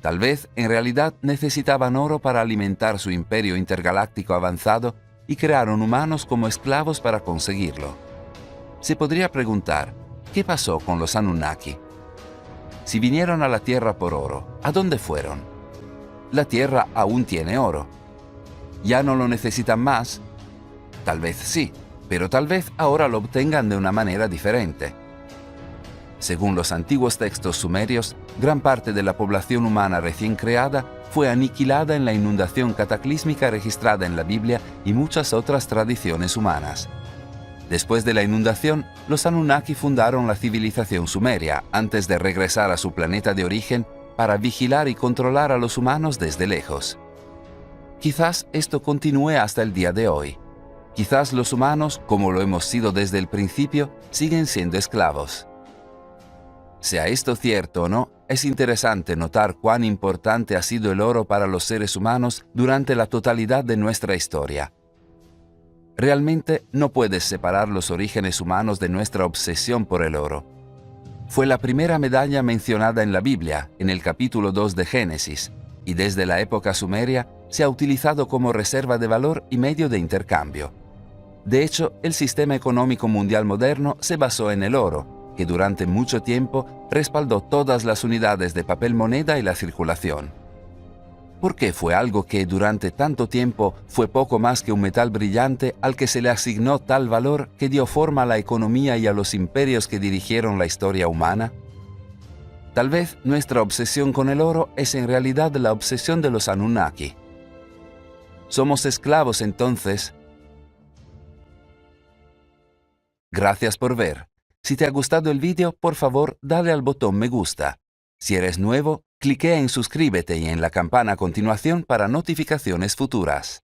Tal vez, en realidad, necesitaban oro para alimentar su imperio intergaláctico avanzado y crearon humanos como esclavos para conseguirlo. Se podría preguntar, ¿qué pasó con los Anunnaki? Si vinieron a la Tierra por oro, ¿a dónde fueron? La Tierra aún tiene oro. ¿Ya no lo necesitan más? Tal vez sí, pero tal vez ahora lo obtengan de una manera diferente. Según los antiguos textos sumerios, gran parte de la población humana recién creada fue aniquilada en la inundación cataclísmica registrada en la Biblia y muchas otras tradiciones humanas. Después de la inundación, los Anunnaki fundaron la civilización sumeria antes de regresar a su planeta de origen para vigilar y controlar a los humanos desde lejos. Quizás esto continúe hasta el día de hoy. Quizás los humanos, como lo hemos sido desde el principio, siguen siendo esclavos. Sea esto cierto o no, es interesante notar cuán importante ha sido el oro para los seres humanos durante la totalidad de nuestra historia. Realmente no puedes separar los orígenes humanos de nuestra obsesión por el oro. Fue la primera medalla mencionada en la Biblia, en el capítulo 2 de Génesis, y desde la época sumeria se ha utilizado como reserva de valor y medio de intercambio. De hecho, el sistema económico mundial moderno se basó en el oro, que durante mucho tiempo respaldó todas las unidades de papel moneda y la circulación. ¿Por qué fue algo que durante tanto tiempo fue poco más que un metal brillante al que se le asignó tal valor que dio forma a la economía y a los imperios que dirigieron la historia humana? Tal vez nuestra obsesión con el oro es en realidad la obsesión de los Anunnaki. ¿Somos esclavos entonces? Gracias por ver. Si te ha gustado el vídeo, por favor, dale al botón me gusta. Si eres nuevo, cliquea en suscríbete y en la campana a continuación para notificaciones futuras.